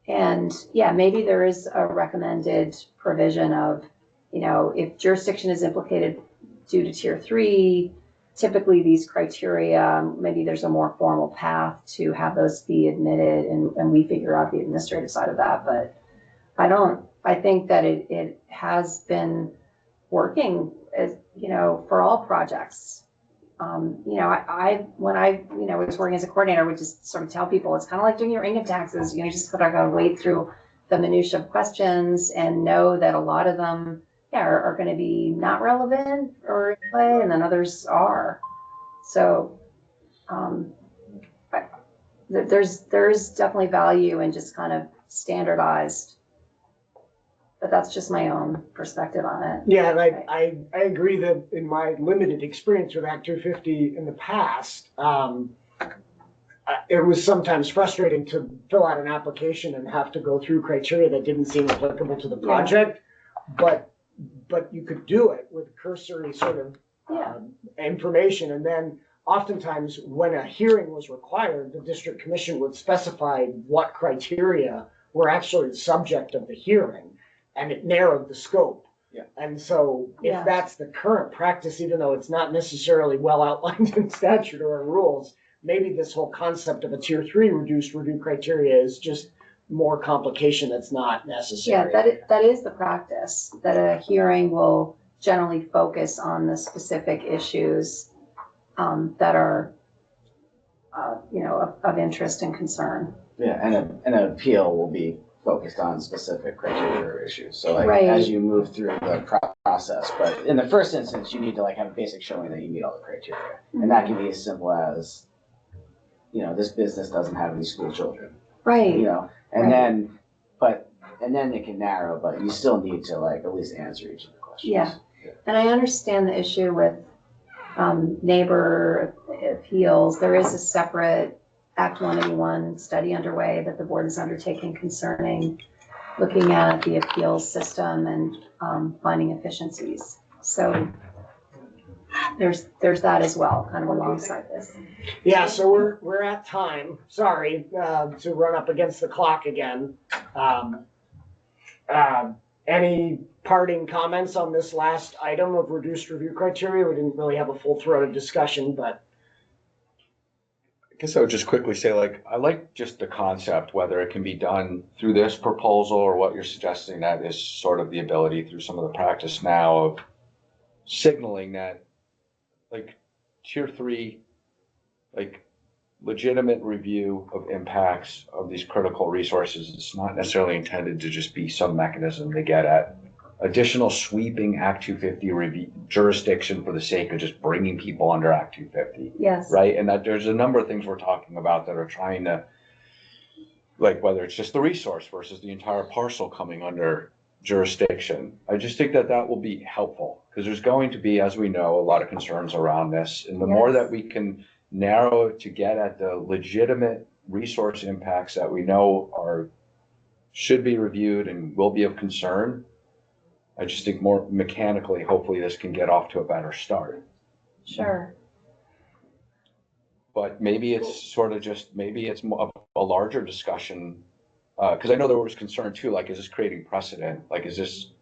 And yeah, maybe there is a recommended provision of, if jurisdiction is implicated due to Tier 3, typically these criteria, maybe there's a more formal path to have those be admitted, and we figure out the administrative side of that. But I think that it has been working as, for all projects. When I was working as a coordinator, I would just sort of tell people, it's kind of like doing your income taxes. You just sort of got to wade through the minutia of questions and know that a lot of them, are going to be not relevant or in play, and then others are. So there's definitely value in just kind of standardized. But that's just my own perspective on it. Yeah, and I agree that in my limited experience with Act 250 in the past, it was sometimes frustrating to fill out an application and have to go through criteria that didn't seem applicable to the project. But you could do it with cursory sort of information. And then oftentimes when a hearing was required, the district commission would specify what criteria were actually the subject of the hearing. And it narrowed the scope. Yeah. And so Yeah. if that's the current practice, even though it's not necessarily well outlined in statute or in rules, maybe this whole concept of a tier 3 reduced review criteria is just more complication that's not Yeah, necessary. that is the practice, that a hearing will generally focus on the specific issues that are, of interest and concern. Yeah, and an appeal will be focused on specific criteria or issues. So like Right. as you move through the process, but in the first instance, you need to like have a basic showing that you meet all the criteria. And that can be as simple as, this business doesn't have any school children, Right, and then, and then it can narrow, but you still need to like at least answer each of the questions. Yeah. And I understand the issue with neighbor appeals. There is a separate Act 181 study underway that the board is undertaking concerning looking at the appeals system and finding efficiencies. So there's that as well, kind of alongside this. Yeah, so we're at time. Sorry, to run up against the clock again. Any parting comments on this last item of reduced review criteria? We didn't really have a full-throated discussion, but I guess I would just quickly say, like, I like just the concept, whether it can be done through this proposal or what you're suggesting, that is sort of the ability through some of the practice now of signaling that, like, tier 3, like, legitimate review of impacts of these critical resources. It's not necessarily intended to just be some mechanism to get at additional sweeping Act 250 review jurisdiction for the sake of just bringing people under Act 250. Yes. Right. And that there's a number of things we're talking about that are trying to, like, whether it's just the resource versus the entire parcel coming under jurisdiction. I just think that will be helpful because there's going to be, as we know, a lot of concerns around this. And the more that we can narrow it to get at the legitimate resource impacts that we know should be reviewed and will be of concern, I just think more mechanically, hopefully this can get off to a better start. Sure. But maybe it's sort of just, maybe it's more of a larger discussion, because I know there was concern too, like, is this creating precedent? Like, is this,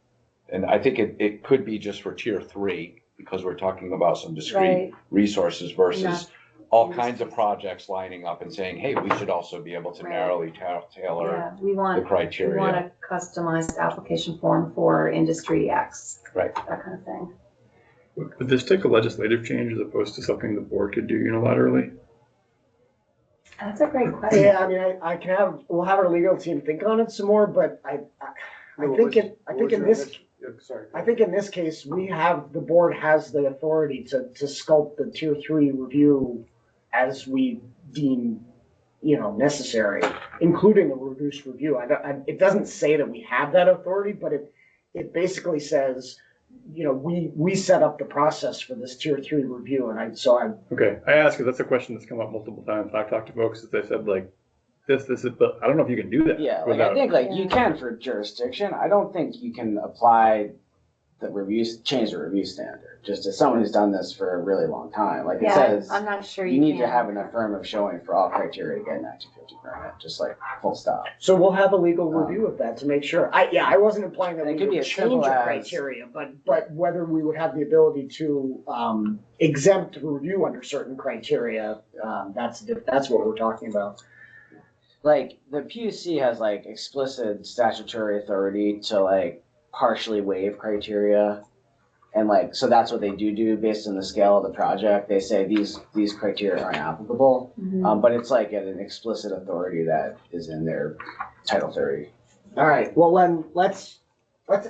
and I think it could be just for tier 3, because we're talking about some discrete resources versus all kinds of projects lining up and saying, hey, we should also be able to narrowly tailor Yeah, we want the criteria. We want a customized application form for industry X. Right. That kind of thing. Would this take a legislative change as opposed to something the board could do unilaterally? That's a great question. yeah, I mean, we'll have our legal team think on it some more, but I think in this case, the board has the authority to sculpt the tier 3 review as we deem, necessary, including a reduced review. It doesn't say that we have that authority, but it basically says, we set up the process for this tier 3 review, and Okay, I ask because that's a question that's come up multiple times. I've talked to folks that they said like, this is, but I don't know if you can do that. Yeah, like I think like you can for jurisdiction. I don't think you can apply change the review standard, just as someone who's done this for a really long time. Like it says, I'm not sure you need to can. have an affirmative showing for all criteria to get an Act 250 permit, just like full stop. So we'll have a legal review of that to make sure. I wasn't implying that And it we could be would as simple change a as- criteria, but whether we would have the ability to exempt review under certain criteria, that's what we're talking about. Like the PUC has like explicit statutory authority to like partially waive criteria. And like, so that's what they do based on the scale of the project. They say these criteria aren't applicable, but it's like an explicit authority that is in their Title 30. All right, well then, let's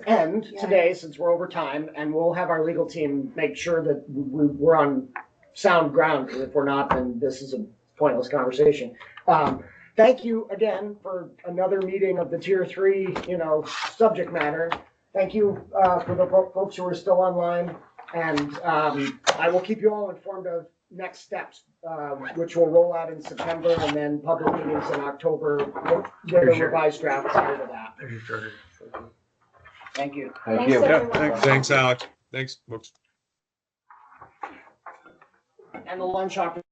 end today since we're over time, and we'll have our legal team make sure that we're on sound ground, because if we're not, then this is a pointless conversation. Thank you again for another meeting of the tier 3, subject matter. Thank you for the folks who are still online, and I will keep you all informed of next steps, which will roll out in September, and then public meetings in October with a revised draft prior to that. There's your charter. Thank you. Thank you. everyone. Thanks, Alex. Thanks, folks. And the lunch opportunity.